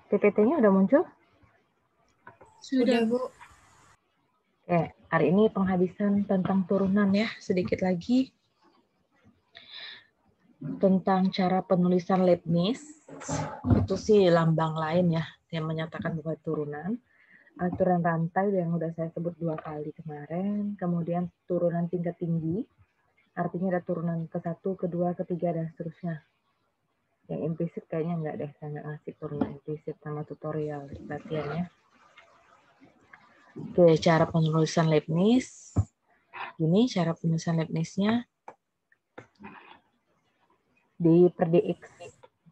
PPT-nya udah muncul? Sudah, Bu. Oke, hari ini penghabisan tentang turunan ya, sedikit lagi. Tentang cara penulisan Leibniz, itu sih lambang lain ya, yang menyatakan bahwa turunan. Aturan rantai yang udah saya sebut 2 kali kemarin, kemudian turunan tingkat tinggi, artinya ada turunan ke-1, kedua, ketiga, dan seterusnya. Yang implisit kayaknya enggak deh, saya nggak ngasih turunan implisit sama tutorial latihannya. Oke, cara penulisan Leibniz. Ini cara penulisan Leibniz-nya DY per DX.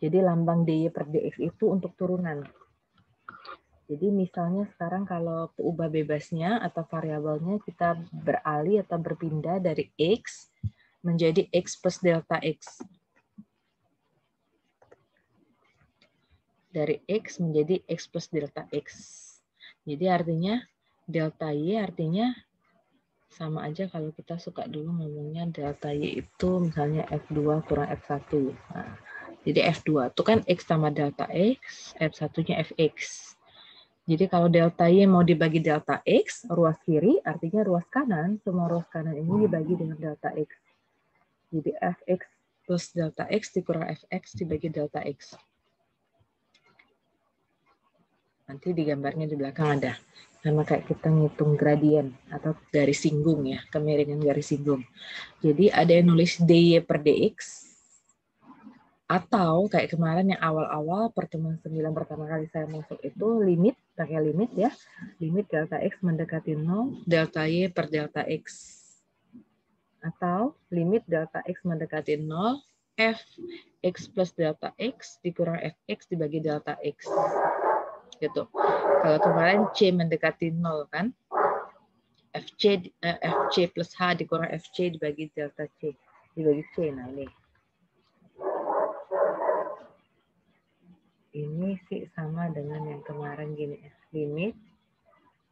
Jadi lambang DY per DX itu untuk turunan. Jadi misalnya sekarang kalau ubah bebasnya atau variabelnya kita beralih atau berpindah dari X menjadi X plus delta X. Dari X menjadi X plus delta X. Jadi artinya delta Y artinya sama aja kalau kita suka dulu ngomongnya delta Y itu misalnya F2 kurang F1. Nah, jadi F2 itu kan X sama delta X, F1-nya Fx. Jadi kalau delta Y mau dibagi delta X, ruas kiri artinya ruas kanan, semua ruas kanan ini dibagi dengan delta X. Jadi Fx plus delta X dikurang Fx dibagi delta X. Nanti di gambarnya di belakang ada. Sama kayak kita ngitung gradien atau garis singgung ya, kemiringan garis singgung. Jadi ada yang nulis dy per dx, atau kayak kemarin yang awal-awal pertemuan 9 pertama kali saya masuk itu limit, pakai limit ya, limit delta x mendekati 0, delta y per delta x. Atau limit delta x mendekati 0, f x plus delta x dikurang fx dibagi delta x. Gitu. Kalau kemarin c mendekati 0 kan, fc plus h dikurang fc dibagi delta c, dibagi c. Nah ini sih sama dengan yang kemarin gini ya, limit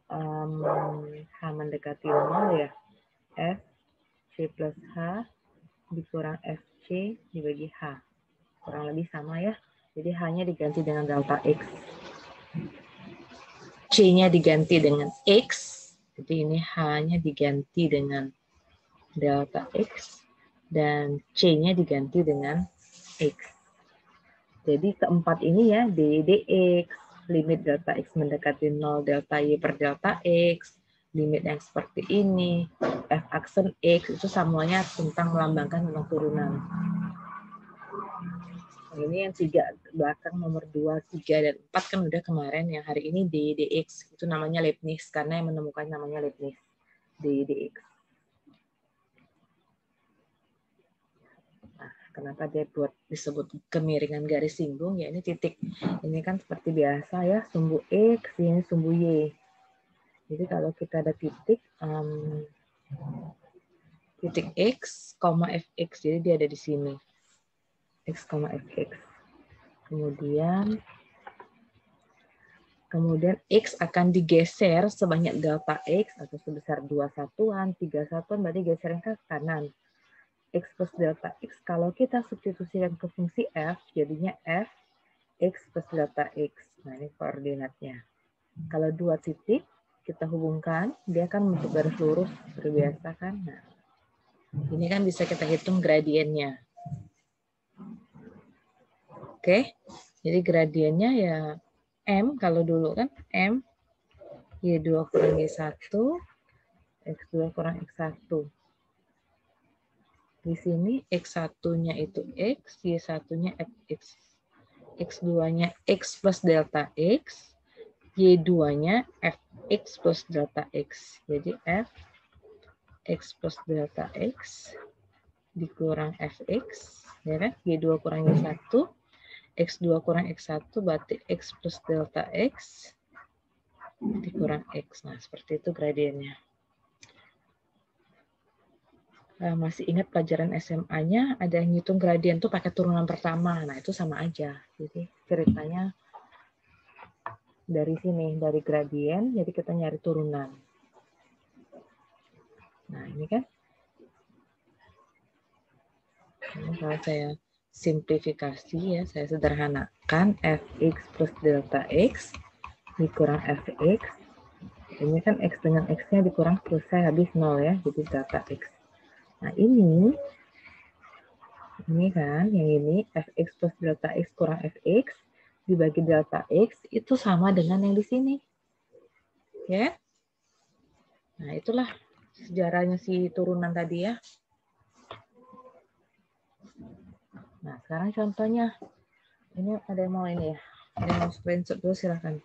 h mendekati 0 ya, f c plus h dikurang fc dibagi h, kurang lebih sama ya. Jadi h-nya diganti dengan delta x, c-nya diganti dengan x, jadi ini h-nya diganti dengan delta x dan c-nya diganti dengan x. Jadi keempat ini ya, dy dx, limit delta x mendekati 0, delta y per delta x, limit yang seperti ini, f aksen x, itu semuanya tentang melambangkan tentang turunan. Ini yang 3 belakang nomor 2, 3, dan 4 kan udah kemarin, yang hari ini dy dx, itu namanya Leibniz, karena yang menemukan namanya Leibniz, dy dx. Kenapa dia disebut kemiringan garis singgung? Ya ini titik. Ini kan seperti biasa ya, sumbu X, ini sumbu Y. Jadi kalau kita ada titik, titik X, Fx, jadi dia ada di sini. X, Fx. Kemudian X akan digeser sebanyak delta X, atau sebesar 2 satuan, 3 satuan, berarti gesernya ke kanan. X plus delta X, kalau kita substitusikan ke fungsi F, jadinya F X plus delta X. Nah, ini koordinatnya. Kalau 2 titik kita hubungkan, dia akan membentuk garis lurus seperti biasa kan. Nah, ini kan bisa kita hitung gradiennya. Oke, jadi gradiennya ya M, kalau dulu kan M, Y2 kurang Y1, X2 kurang X1. Di sini X1-nya itu X, Y1-nya Fx. X2-nya X plus delta X, Y2-nya Fx plus delta X. Jadi F X plus delta X dikurang Fx, ya kan? Y2 kurang Y1, X2 kurang X1 berarti X plus delta X dikurang X. Nah, seperti itu gradiennya. Masih ingat pelajaran SMA-nya ada yang ngitung gradien tuh pakai turunan pertama. Nah, itu sama aja. Jadi ceritanya dari sini, dari gradien, jadi kita nyari turunan. Nah, ini kan. Ini kalau saya simplifikasi ya, saya sederhana. kan fx plus delta x dikurang fx. Ini kan x dengan x-nya dikurang selesai habis 0 ya, jadi delta x. Nah ini kan, yang ini fx plus delta x kurang fx dibagi delta x itu sama dengan yang di sini. Ya. Nah, itulah sejarahnya si turunan tadi ya. Nah, sekarang contohnya. Ini ada yang mau ini ya. Ada yang mau screenshot dulu silakan.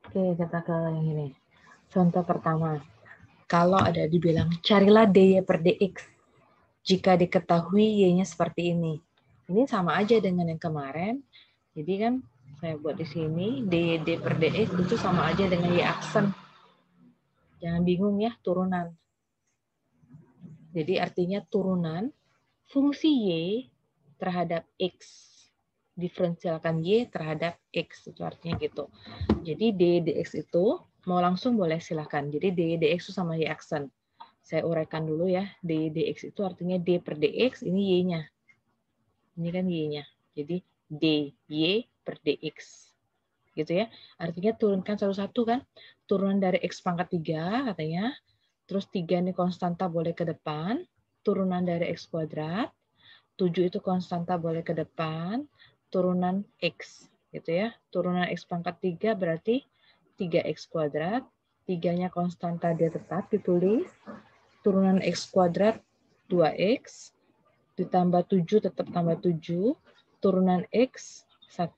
Oke, kita ke yang ini. Contoh pertama. Kalau ada dibilang, carilah dy per dx. Jika diketahui y-nya seperti ini. Ini sama aja dengan yang kemarin. Jadi kan, saya buat di sini, dy per dx itu sama aja dengan y aksen. Jangan bingung ya, turunan. Jadi artinya turunan fungsi y terhadap x. Diferensialkan y terhadap x, itu artinya gitu. Jadi d dx itu mau langsung boleh silahkan. Jadi d dx itu sama y aksen. Saya uraikan dulu ya. D dx itu artinya d per dx, ini y-nya. Ini kan y-nya. Jadi dy per dx. Gitu ya. Artinya turunkan satu-satu kan. Turunan dari x pangkat 3 katanya. Terus 3 ini konstanta boleh ke depan. Turunan dari x kuadrat. 7 itu konstanta boleh ke depan. Turunan x gitu ya. Turunan x pangkat 3 berarti 3x kuadrat. 3-nya konstanta dia tetap ditulis. Turunan x kuadrat 2x. Ditambah 7 tetap tambah 7. Turunan x 1.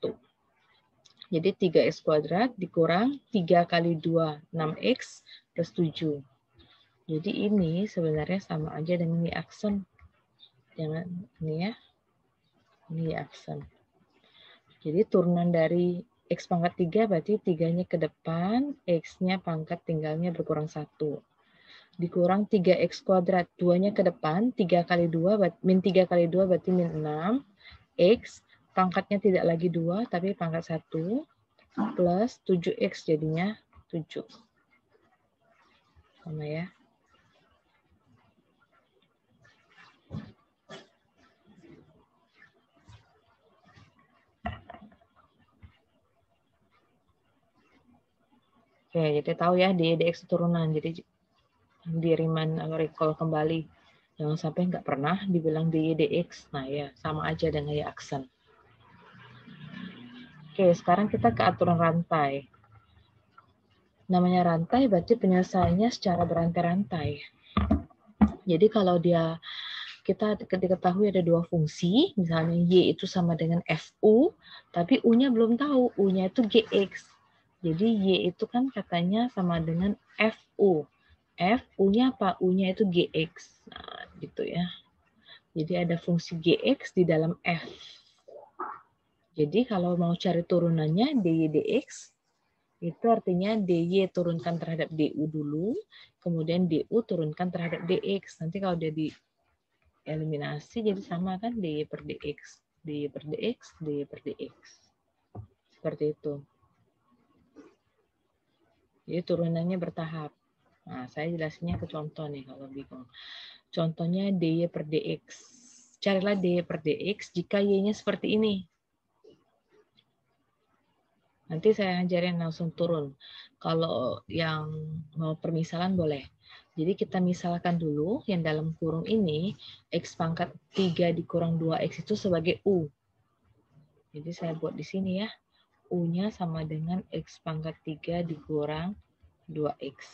Jadi 3x kuadrat dikurang 3 kali 2, 6x plus 7. Jadi ini sebenarnya sama aja dengan y aksen. Jangan ini ya. Ini y aksen. Jadi turunan dari x pangkat 3 berarti 3-nya ke depan, x-nya pangkat tinggalnya berkurang 1. Dikurang 3x kuadrat, 2-nya ke depan, 3 kali 2, min 3 kali 2 berarti min 6. X, pangkatnya tidak lagi 2, tapi pangkat 1, plus 7x jadinya 7. Sama ya. Oke, jadi tahu ya dy dx turunan. Jadi di remind atau recall kembali. Jangan sampai nggak pernah dibilang dy dx. Nah ya, sama aja dengan y aksen. Oke, sekarang kita ke aturan rantai. Namanya rantai berarti penyelesaiannya secara berantai-rantai. Jadi kalau kita diketahui ada dua fungsi, misalnya y itu sama dengan fu, tapi u-nya belum tahu, u-nya itu gx. Jadi y itu kan katanya sama dengan fu. U-nya apa? U-nya itu gx. Nah, gitu ya. Jadi ada fungsi gx di dalam f. Jadi kalau mau cari turunannya dy dx, itu artinya dy turunkan terhadap du dulu, kemudian du turunkan terhadap dx. Nanti kalau dia dieliminasi jadi sama kan dy per dx, dy per dx, dy per dx. Seperti itu. Jadi turunannya bertahap. Nah, saya jelasinnya ke contoh nih kalau bingung. Contohnya dy per dx. Carilah dy per dx jika y-nya seperti ini. Nanti saya ajarin langsung turun. Kalau yang mau permisalan boleh. Jadi kita misalkan dulu yang dalam kurung ini, x pangkat 3 dikurang 2x itu sebagai u. Jadi saya buat di sini ya. U-nya sama dengan x pangkat 3 dikurang 2x.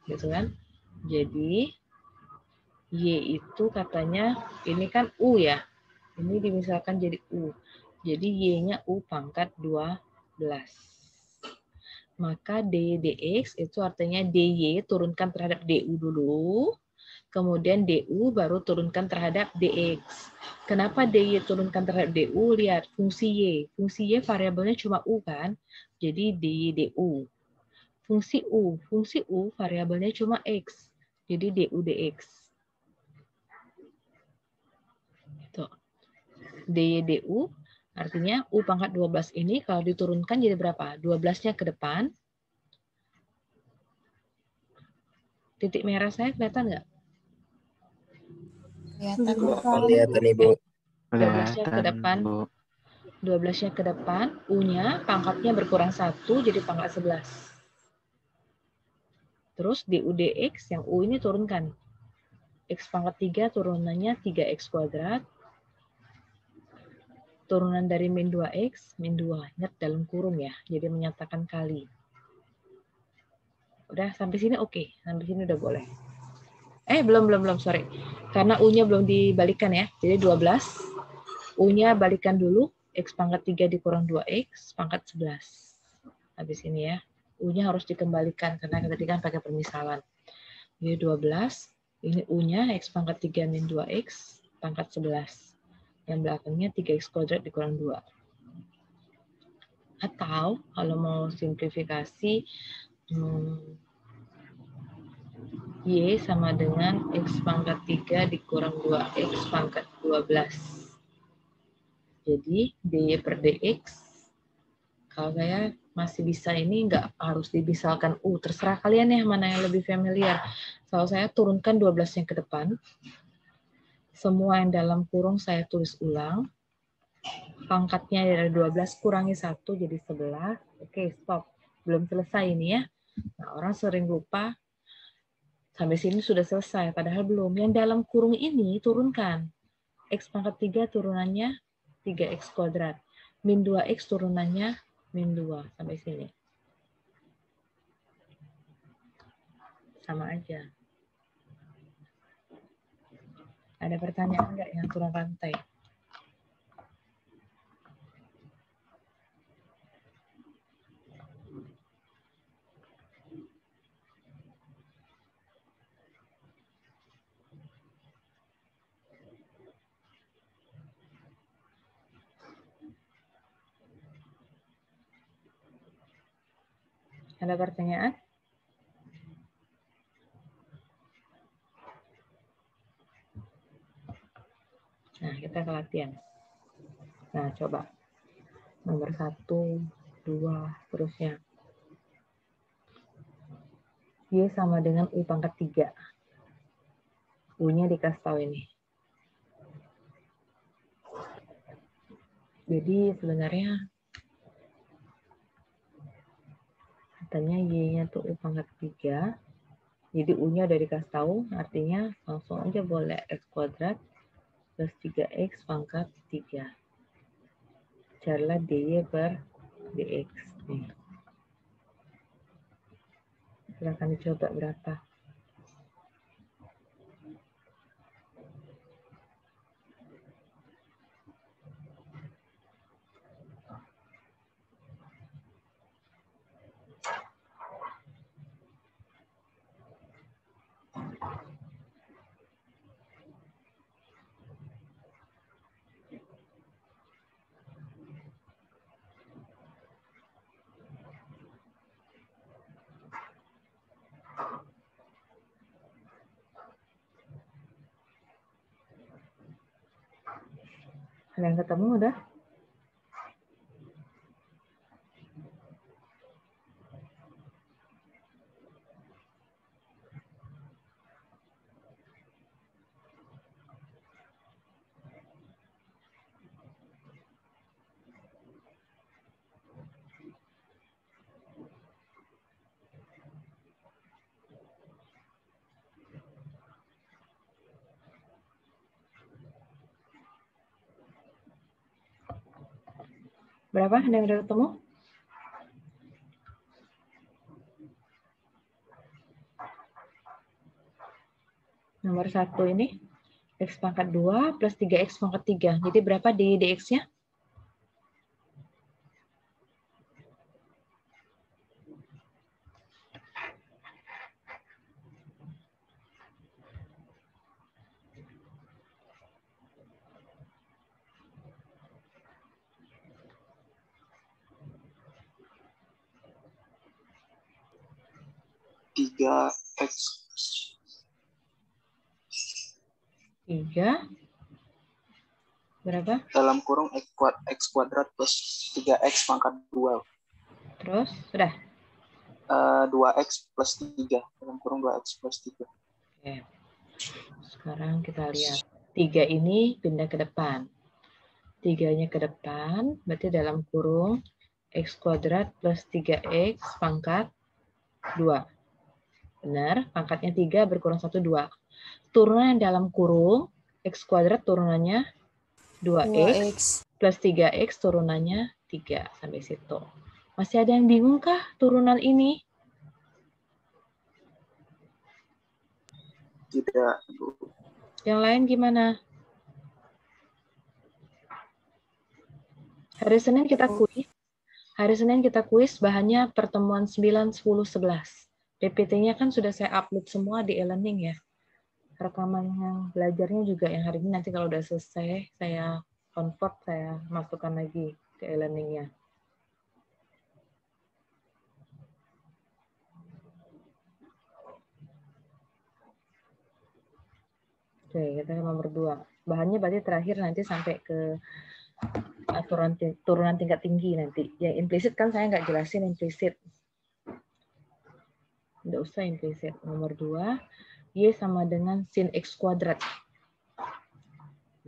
Gitu kan? Jadi, y itu katanya, ini kan u ya. Ini dimisalkan jadi u. Jadi y-nya u pangkat 12. Maka dy dx itu artinya dy turunkan terhadap du dulu, kemudian du baru turunkan terhadap dx. Kenapa dy turunkan terhadap du? Lihat fungsi y. Fungsi y variabelnya cuma u kan, jadi dy du. fungsi U. Fungsi U variabelnya cuma X. Jadi DU DX. Tuh. DY DU artinya U pangkat 12 ini kalau diturunkan jadi berapa? 12-nya ke depan. Titik merah saya kelihatan nggak? Kelihatan, Ibu. 12-nya ke depan. 12-nya ke depan, U-nya pangkatnya berkurang 1 jadi pangkat 11. Terus DU DX yang U ini turunkan. X pangkat 3 turunannya 3X kuadrat. Turunan dari min 2X, min 2. Ingat dalam kurung ya, jadi menyatakan kali. Udah sampai sini oke. Sampai sini udah boleh. Belum, sorry. Karena U-nya belum dibalikan ya. Jadi 12. U-nya balikan dulu. X pangkat 3 dikurang 2X, pangkat 11. Habis ini ya. U-nya harus dikembalikan, karena tadi kan pakai permisalan. Jadi 12. Ini U-nya, X pangkat 3 min 2X, pangkat 11. Yang belakangnya 3X kuadrat dikurang 2. Atau, kalau mau simplifikasi, Y sama dengan X pangkat 3 dikurang 2X pangkat 12. Jadi, DY per DX, kalau saya masih bisa ini, nggak harus dimisalkan U. Terserah kalian ya, mana yang lebih familiar. Kalau saya turunkan 12-nya ke depan, semua yang dalam kurung saya tulis ulang. Pangkatnya dari 12 kurangi 1 jadi 11. Oke, stop. Belum selesai ini ya. Nah, orang sering lupa sampai sini sudah selesai, padahal belum. Yang dalam kurung ini turunkan. X pangkat 3 turunannya 3X kuadrat. Min 2X turunannya min 2. Sampai sini. Sama aja. Ada pertanyaan nggak yang kurang rantai? Ada pertanyaan? Nah, kita ke latihan. Nah, coba. Nomor 1, 2, terusnya. Y sama dengan U pangkat 3. U-nya dikasih tahu ini. Jadi sebenarnya katanya Y-nya tuh U pangkat 3. Jadi U-nya udah dikasih tahu, artinya langsung aja boleh X kuadrat plus 3X pangkat 3. Carilah DY per DX. Nih. Silahkan dicoba berapa. Ada yang ketemu udah? Berapa? Ada yang udah ketemu? Nomor 1 ini X pangkat 2 plus 3X pangkat 3. Jadi berapa DX-nya? 3x. 3 berapa? Dalam kurung x kuadrat plus 3x pangkat 2. Terus, sudah? 2x plus 3. Dalam kurung 2x plus 3. Oke. Sekarang kita lihat. 3 ini pindah ke depan. 3-nya ke depan, berarti dalam kurung x kuadrat plus 3x pangkat 2. Benar, pangkatnya 3 berkurang 1, 2. Turunan yang dalam kurung, x kuadrat turunannya 2x plus 3x turunannya 3. Sampai situ. Masih ada yang bingung kah turunan ini? Tidak. Yang lain gimana? Hari Senin kita kuis. Hari Senin kita kuis bahannya pertemuan 9, 10, 11. PPT-nya kan sudah saya upload semua di e-learning ya. Rekaman yang belajarnya juga yang hari ini nanti kalau udah selesai saya convert, saya masukkan lagi ke e-learning-nya. Oke, kita ke nomor 2. Bahannya berarti terakhir nanti sampai ke turunan tingkat tinggi nanti. Yang implisit kan saya nggak jelasin implisit. Nggak usah implisit. Nomor 2, Y sama dengan sin X kuadrat.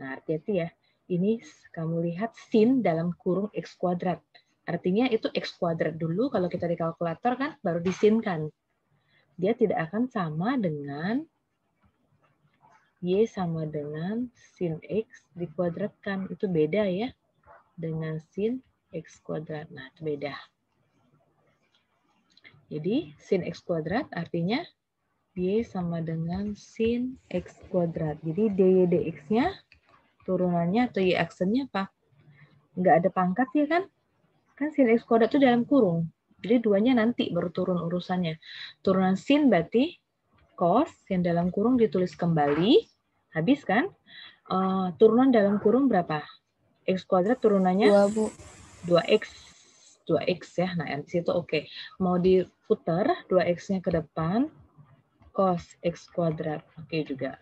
Nah, hati-hati ya. Ini kamu lihat sin dalam kurung X kuadrat. Artinya itu X kuadrat dulu, kalau kita di kalkulator kan baru disinkan. Dia tidak akan sama dengan Y sama dengan sin X dikuadratkan. Itu beda ya. Dengan sin X kuadrat. Nah, itu beda. Jadi, sin X kuadrat artinya Y sama dengan sin X kuadrat. Jadi, dy dx-nya turunannya atau Y aksennya apa? Nggak ada pangkat ya kan? Kan sin X kuadrat itu dalam kurung. Jadi, duanya nanti baru turun urusannya. Turunan sin berarti cos yang dalam kurung ditulis kembali. Habis kan? Turunan dalam kurung berapa? X kuadrat turunannya? 2, Bu. 2x. 2x ya. Nah, di situ oke. Mau diputar 2x-nya ke depan, cos x kuadrat. Oke juga.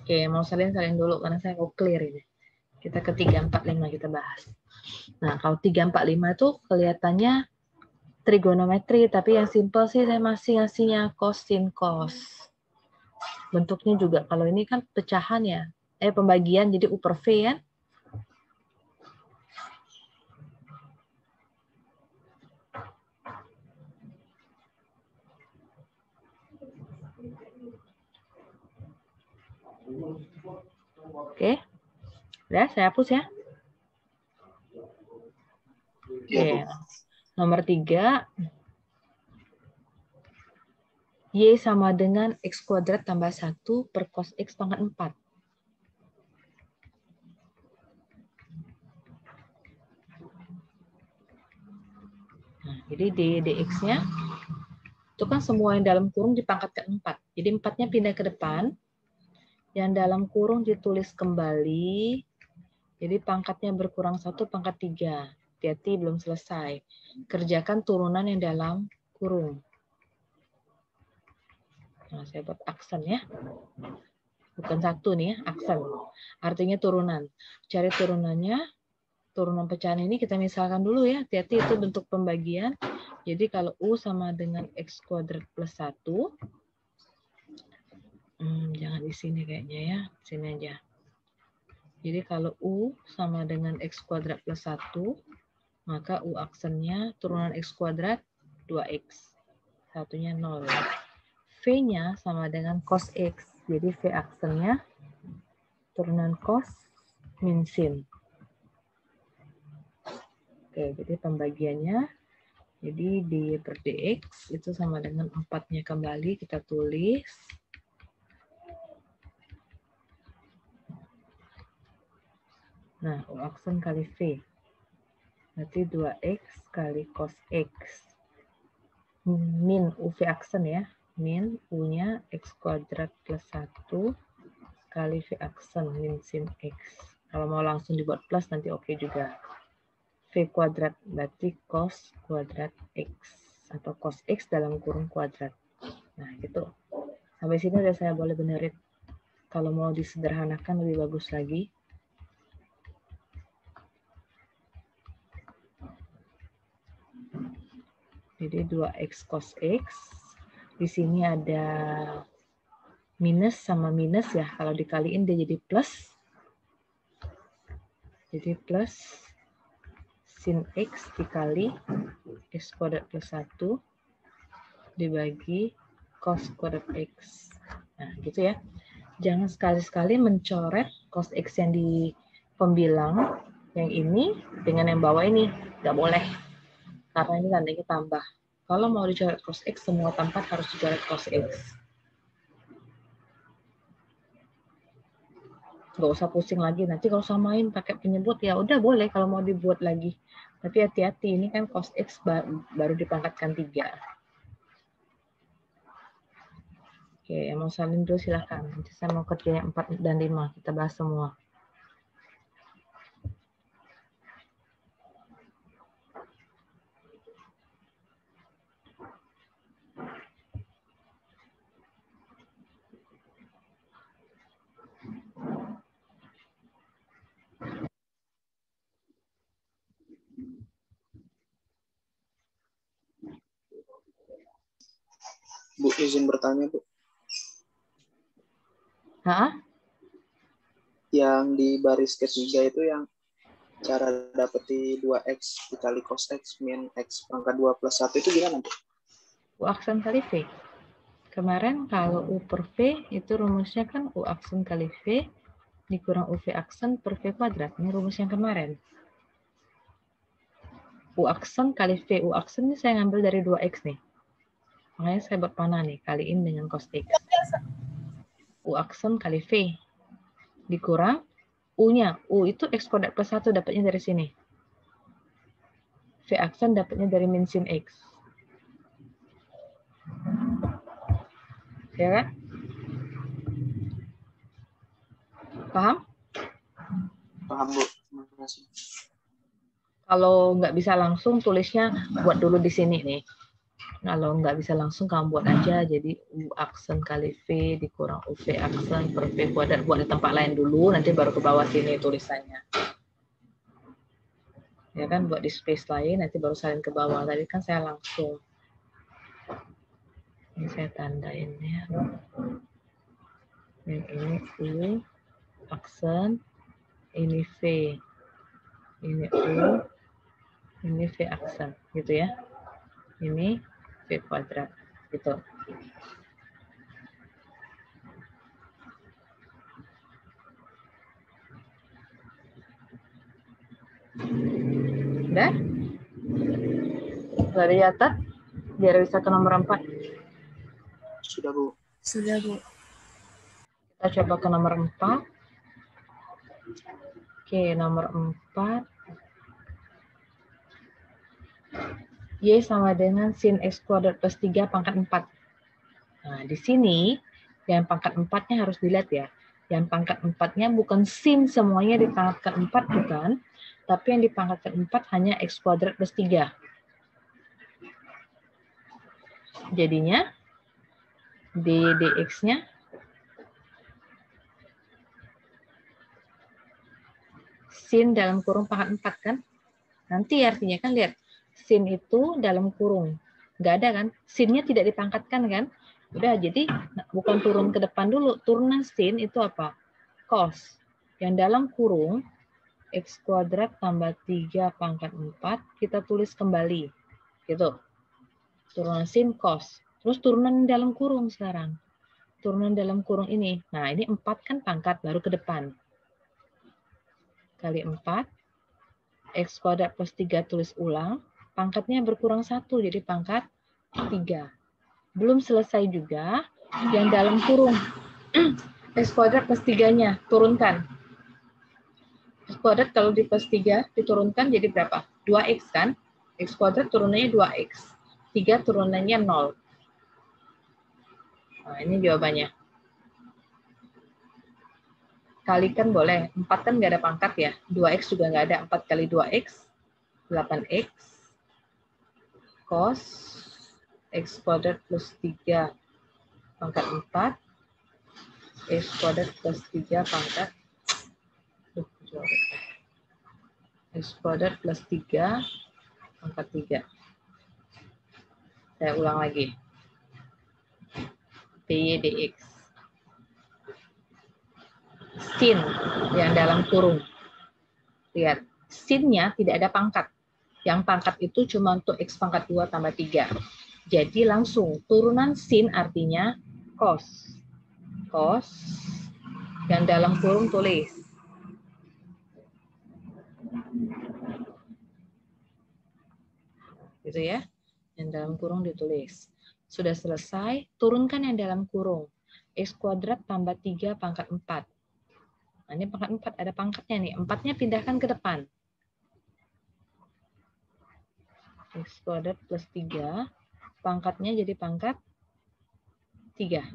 Oke, mau salin dulu karena saya mau clear ini. Kita ke 3, 4, 5 kita bahas. Nah, kalau 3, 4, 5 itu kelihatannya trigonometri, tapi yang simple sih saya masih ngasihnya cos, sin, cos. Bentuknya juga, kalau ini kan pecahan ya. Pembagian, jadi U per V ya. Oke. Udah, saya hapus ya. Oke. Nomor 3. Y sama dengan X kuadrat tambah 1 per cos X pangkat 4. Nah, jadi dx-nya itu kan semua yang dalam kurung dipangkat ke 4. Jadi 4-nya pindah ke depan. Yang dalam kurung ditulis kembali. Jadi pangkatnya berkurang 1, pangkat 3. Hati-hati belum selesai. Kerjakan turunan yang dalam kurung. Nah, saya buat aksen ya. Bukan 1 nih ya, aksen. Artinya turunan. Cari turunannya. Turunan pecahan ini kita misalkan dulu ya. Hati-hati itu bentuk pembagian. Jadi kalau U sama dengan X kuadrat plus 1. Jangan di sini kayaknya ya. Sini aja. Jadi kalau U sama dengan X kuadrat plus 1, maka U aksennya turunan X kuadrat 2X. Satunya 0. V-nya sama dengan cos X. Jadi V aksennya turunan cos min sin. Oke, jadi pembagiannya, jadi dy per dx itu sama dengan 4-nya kembali, kita tulis. Nah, U aksen kali V. Berarti 2X kali cos X. Min UV aksen ya. Min U-nya X kuadrat plus 1 kali V aksen min sin X. Kalau mau langsung dibuat plus nanti oke juga. V kuadrat, berarti cos kuadrat X. Atau cos X dalam kurung kuadrat. Nah, gitu. Sampai sini udah saya boleh benerin. Kalau mau disederhanakan lebih bagus lagi. Jadi 2X cos X. Di sini ada minus sama minus ya. Kalau dikaliin dia jadi plus. Jadi plus sin X dikali X kuadrat plus 1 dibagi cos kuadrat X. Nah, gitu ya. Jangan sekali-sekali mencoret cos X yang di pembilang, yang ini dengan yang bawah ini. Nggak boleh. Karena ini tandanya tambah. Kalau mau dicoret cos X, semua tempat harus dicoret cos X. Nggak usah pusing lagi. Nanti kalau samain pakai penyebut, ya udah boleh kalau mau dibuat lagi. Tapi hati-hati, ini kan cos X baru dipangkatkan 3. Oke, yang mau salin dulu silahkan. Nanti saya mau kerja yang 4 dan 5. Kita bahas semua. Bu, izin bertanya, Bu. Hah? Yang di baris ketiga itu yang cara dapeti 2X dikali cos X min X pangkat 2 plus 1 itu gimana, Bu? U aksen kali V. Kemarin kalau U per V itu rumusnya kan U aksen kali V dikurang UV aksen per V kuadrat. Ini rumus yang kemarin. U aksen kali V. U aksen ini saya ngambil dari 2X nih. Makanya saya buat panah nih, kaliin dengan cos X. U aksen kali V. Dikurang U-nya. U itu X kuadrat plus 1 dapatnya dari sini. V aksen dapatnya dari min sin X. Ya kan? Paham? Paham, Bu. Terima kasih. Kalau nggak bisa langsung, tulisnya buat dulu di sini nih. Kalau nggak bisa langsung, kamu buat aja. Jadi U aksen kali V dikurang UV aksen per V kuadrat. Buat di tempat lain dulu, nanti baru ke bawah sini tulisannya. Ya kan, buat di space lain, nanti baru salin ke bawah. Tadi kan saya langsung. Ini saya tandain ya. Yang ini U aksen, ini V. Ini U, ini V aksen. Gitu ya. Ini V kuadrat. Gitu. Udah? Sudah dicatat? Biar bisa ke nomor 4. Sudah, Bu. Sudah, Bu. Kita coba ke nomor 4. Oke, nomor 4. Y sama dengan sin X kuadrat plus 3 pangkat 4. Nah, di sini yang pangkat 4-nya harus dilihat ya. Yang pangkat 4-nya bukan sin semuanya dipangkatkan 4, bukan. Tapi yang dipangkatkan 4 hanya X kuadrat plus 3. Jadinya, dx-nya sin dalam kurung pangkat 4 kan. Nanti artinya kan lihat, sin itu dalam kurung. Nggak ada kan? Sinnya tidak dipangkatkan kan? Udah, jadi bukan turun ke depan dulu. Turunan sin itu apa? Cos. Yang dalam kurung, X kuadrat tambah 3 pangkat 4, kita tulis kembali. Gitu. Turunan sin cos. Terus turunan dalam kurung sekarang. Turunan dalam kurung ini. Nah, ini 4 kan pangkat, baru ke depan. Kali 4. X kuadrat plus 3 tulis ulang. Pangkatnya berkurang 1, jadi pangkat 3. Belum selesai juga. Yang dalam kurung. X kuadrat plus 3-nya. Turunkan. X kuadrat kalau di plus 3 diturunkan jadi berapa? 2X kan? X kuadrat turunannya 2X. 3 turunannya 0. Nah, ini jawabannya. Kalikan boleh. 4 kan nggak ada pangkat ya. 2X juga nggak ada. 4 kali 2X. 8x cos x kuadrat plus 3 pangkat 4 x kuadrat plus 3 pangkat x kuadrat plus 3 pangkat 3. Saya ulang lagi. dy dx. Sin yang dalam kurung. Lihat, sinnya tidak ada pangkat. Yang pangkat itu cuma untuk x pangkat 2 tambah 3. Jadi langsung turunan sin artinya cos. Cos yang dalam kurung tulis. Gitu ya. Yang dalam kurung ditulis. Sudah selesai, turunkan yang dalam kurung. X kuadrat tambah 3 pangkat 4. Nah, ini pangkat 4, ada pangkatnya nih. 4-nya pindahkan ke depan. X kuadrat plus 3, pangkatnya jadi pangkat 3.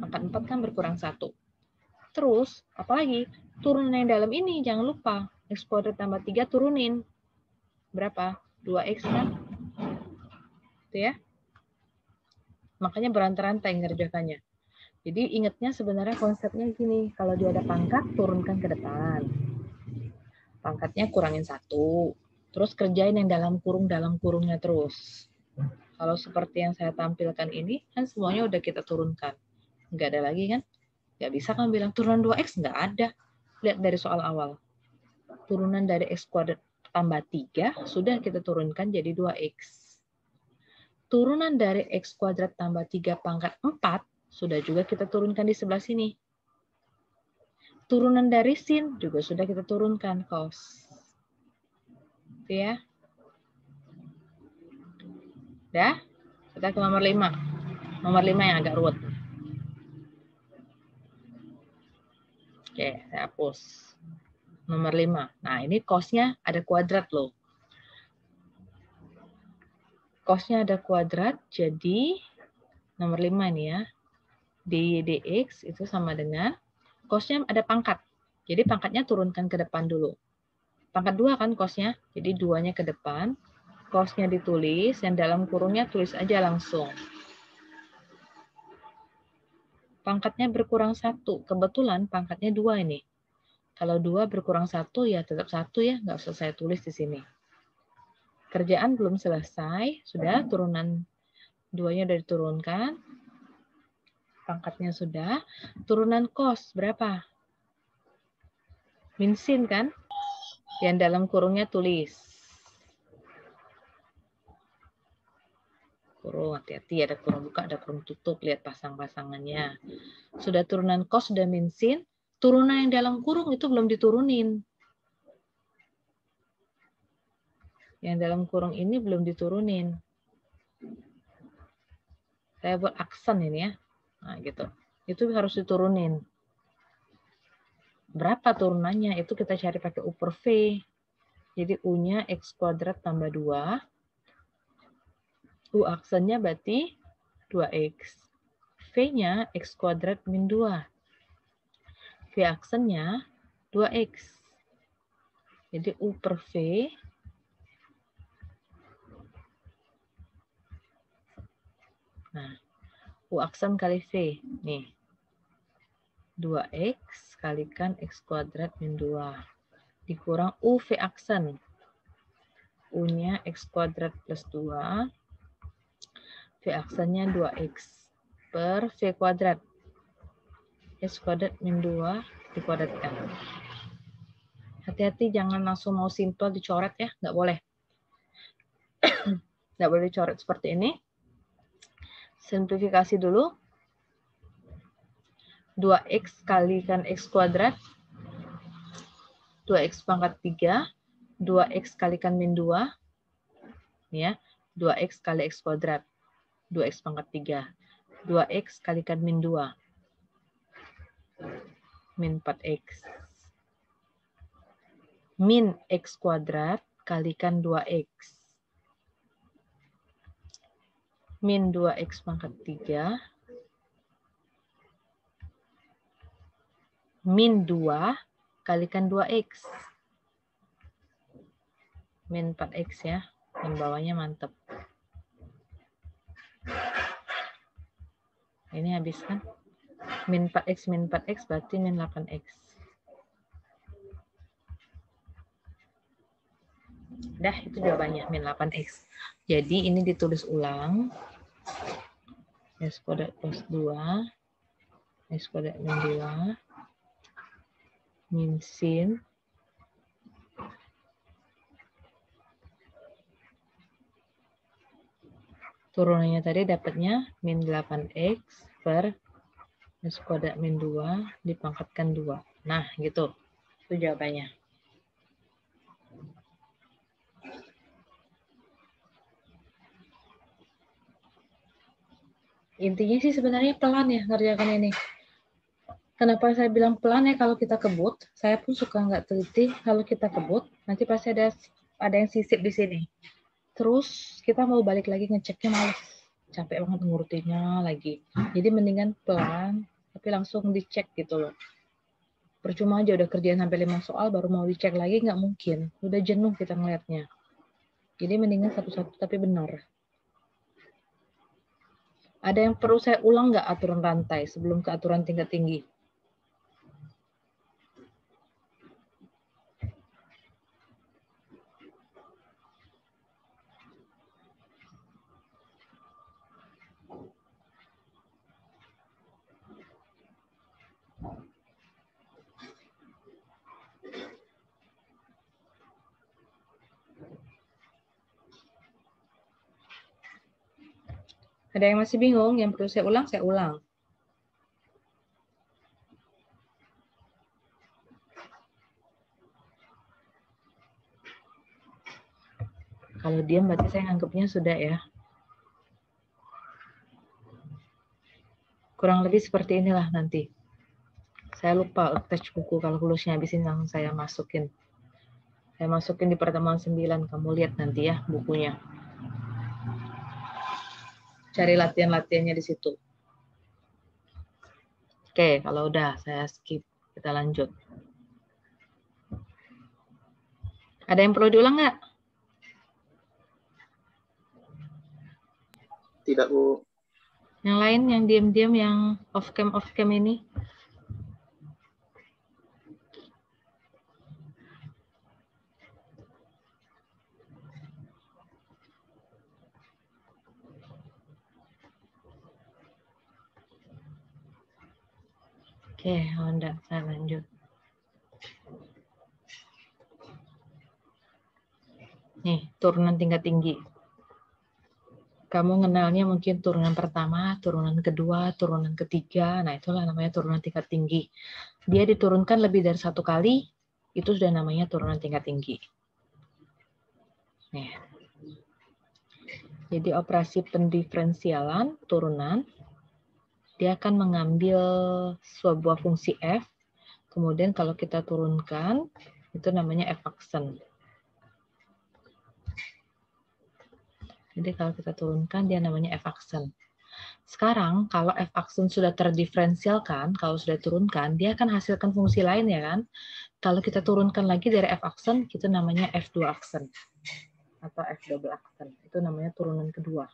Pangkat 4 kan berkurang 1. Terus, apalagi? Turunan yang dalam ini, jangan lupa. X kuadrat tambah 3 turunin. Berapa? 2x kan? Itu ya. Makanya berantai-rantai ngerjakannya. Jadi ingatnya sebenarnya konsepnya gini, kalau dia ada pangkat, turunkan ke depan. Pangkatnya kurangin 1. Terus kerjain yang dalam kurungnya terus. Kalau seperti yang saya tampilkan ini, kan semuanya udah kita turunkan. Nggak ada lagi kan? Nggak bisa kan bilang turunan 2x, nggak ada. Lihat dari soal awal. Turunan dari x kuadrat tambah 3, sudah kita turunkan jadi 2x. Turunan dari x kuadrat tambah 3 pangkat 4, sudah juga kita turunkan di sebelah sini. Turunan dari sin juga sudah kita turunkan cos. Itu ya. Dah? Kita ke nomor 5. Nomor 5 yang agak ruwet. Oke, saya hapus. Nomor 5. Nah, ini cosnya ada kuadrat loh. Cosnya ada kuadrat, jadi nomor 5 nih ya. dy dx itu sama dengan cosnya ada pangkat. Jadi pangkatnya turunkan ke depan dulu. Pangkat 2 kan cosnya, jadi 2-nya ke depan. Cosnya ditulis, yang dalam kurungnya tulis aja langsung. Pangkatnya berkurang 1. Kebetulan pangkatnya 2 ini. Kalau 2 berkurang 1 ya tetap 1 ya, nggak usah saya tulis di sini. Kerjaan belum selesai, sudah turunan 2-nya sudah diturunkan. Pangkatnya sudah. Turunan cos berapa? Min sin kan? Yang dalam kurungnya tulis. Kurung, hati-hati ada kurung buka, ada kurung tutup. Lihat pasang-pasangannya. Sudah turunan cos, sudah min sin. Turunan yang dalam kurung itu belum diturunin. Yang dalam kurung ini belum diturunin. Saya buat aksen ini ya. Nah, gitu. Itu harus diturunin. Berapa turunannya? Itu kita cari pakai U per V. Jadi U-nya X kuadrat tambah 2. U aksennya berarti 2X. V-nya X kuadrat min 2. V aksennya 2X. Jadi U per V nah, U aksen kali V. Nih. 2X kalikan X kuadrat min 2. Dikurang U V aksen. U-nya X kuadrat plus 2. V aksennya 2X per V kuadrat. X kuadrat min 2 dikuadratkan. Hati-hati jangan langsung mau simple dicoret ya. Nggak boleh. Nggak boleh dicoret seperti ini. Simplifikasi dulu. 2X kalikan X kuadrat. 2X pangkat 3. 2X kalikan min 2. Ya, 2X kali X kuadrat. 2X pangkat 3. 2X kalikan min 2. Min 4X. Min X kuadrat kalikan 2X. Min 2X pangkat 3. Min 2 kalikan 2X. min 4x ya. Yang bawahnya mantep. Ini habis kan? Min 4x berarti min 8x. Dah, itu jawabannya, min 8x. Jadi ini ditulis ulang. X kuadrat plus 2. X kuadrat min 2. Min sin. Turunannya tadi dapatnya min 8x per X kuadrat min 2 dipangkatkan 2. Nah, gitu. Itu jawabannya. Intinya sih sebenarnya pelan ya ngerjakan ini. Kenapa saya bilang pelan ya kalau kita kebut? Saya pun suka nggak teliti. Kalau kita kebut, nanti pasti ada yang sisip di sini. Terus kita mau balik lagi ngeceknya males. Capek banget ngurutinya lagi. Jadi mendingan pelan, tapi langsung dicek gitu loh. Percuma aja udah kerjaan sampai 5 soal, baru mau dicek lagi nggak mungkin. Udah jenuh kita ngeliatnya. Jadi mendingan satu-satu tapi benar. Ada yang perlu saya ulang nggak aturan rantai sebelum ke aturan tingkat tinggi? Ada yang masih bingung, yang perlu saya ulang, saya ulang. Kalau diam berarti saya anggapnya sudah ya. Kurang lebih seperti inilah nanti. Saya lupa attach buku, kalau lulusnya habisin langsung saya masukin. Saya masukin di pertemuan 9, kamu lihat nanti ya bukunya. Cari latihan-latihannya di situ. Oke, kalau udah saya skip, kita lanjut. Ada yang perlu diulang nggak? Tidak, Bu. Yang lain, yang diam-diam, yang off-cam ini? Oke, enggak, saya lanjut. Nih, turunan tingkat tinggi. Kamu kenalnya mungkin turunan pertama, turunan kedua, turunan ketiga. Nah, itulah namanya turunan tingkat tinggi. Dia diturunkan lebih dari 1 kali, itu sudah namanya turunan tingkat tinggi. Nih. Jadi operasi pendiferensialan turunan, dia akan mengambil sebuah fungsi f, kemudian kalau kita turunkan, itu namanya f aksen. Jadi kalau kita turunkan, dia namanya f aksen. Sekarang, kalau f aksen sudah terdiferensialkan, kalau sudah turunkan, dia akan hasilkan fungsi lain ya kan? Kalau kita turunkan lagi dari f aksen, itu namanya f2 aksen. Atau f double aksen. Itu namanya turunan kedua.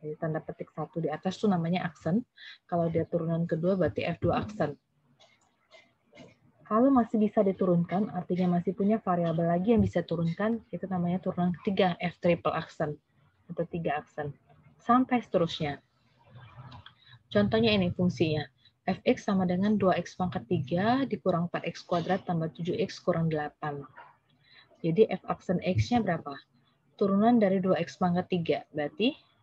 Jadi tanda petik 1 di atas itu namanya aksen. Kalau dia turunan kedua berarti F2 aksen. Kalau masih bisa diturunkan, artinya masih punya variabel lagi yang bisa turunkan, itu namanya turunan ketiga F triple aksen. Atau 3 aksen. Sampai seterusnya. Contohnya ini fungsinya. Fx sama dengan 2x pangkat 3 dikurang 4x kuadrat tambah 7x kurang 8. Jadi F aksen x-nya berapa? Turunan dari 2x pangkat 3. Berarti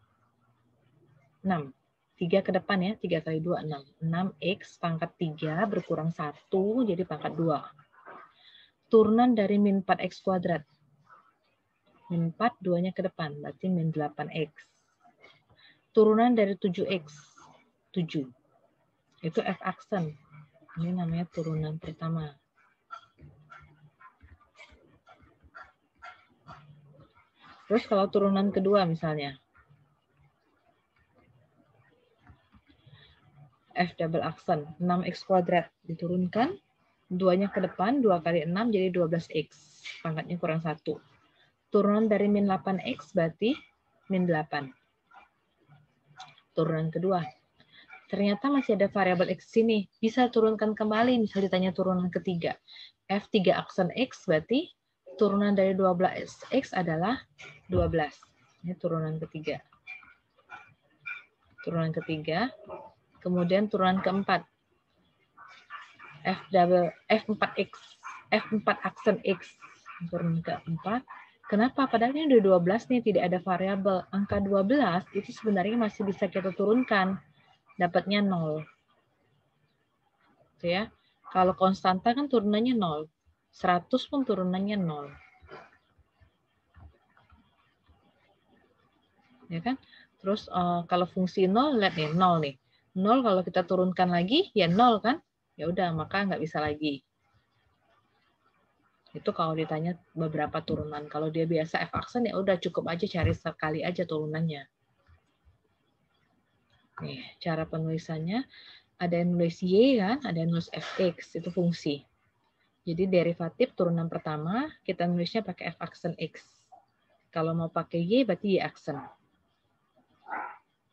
6. 3 ke depan ya, 3 kali 2, 6. 6x pangkat 3 berkurang 1, jadi pangkat 2. Turunan dari min 4x kuadrat. Min 4, 2-nya ke depan, berarti min 8x. Turunan dari 7x, 7. Itu F aksen. Ini namanya turunan pertama. Terus kalau turunan kedua misalnya, F double aksen, 6x kuadrat diturunkan, 2-nya ke depan, 2 kali 6 jadi 12x. pangkatnya kurang 1. Turunan dari min 8X berarti min 8. Turunan kedua. Ternyata masih ada variabel X sini. Bisa turunkan kembali, misal ditanya turunan ketiga. F3 aksen X berarti turunan dari 12X adalah 12. Ini turunan ketiga. Turunan ketiga. Kemudian turunan keempat. F4X. F4 aksen X. Turunan keempat. Kenapa? Padahal ini udah 12 nih, tidak ada variabel. Angka 12 itu sebenarnya masih bisa kita turunkan. Dapatnya 0. Gitu ya. Kalau konstanta kan turunannya 0. 100 pun turunannya 0. Ya kan? Terus kalau fungsi 0, lihat nih, 0 nih. 0 kalau kita turunkan lagi, ya 0 kan? Ya udah, maka nggak bisa lagi. Itu kalau ditanya beberapa turunan. Kalau dia biasa F aksen, ya udah cukup aja cari sekali aja turunannya. Nih, cara penulisannya. Ada yang nulis Y kan, ada yang nulis Fx, itu fungsi. Jadi derivatif turunan pertama, kita nulisnya pakai F aksen X. Kalau mau pakai Y, berarti Y aksen.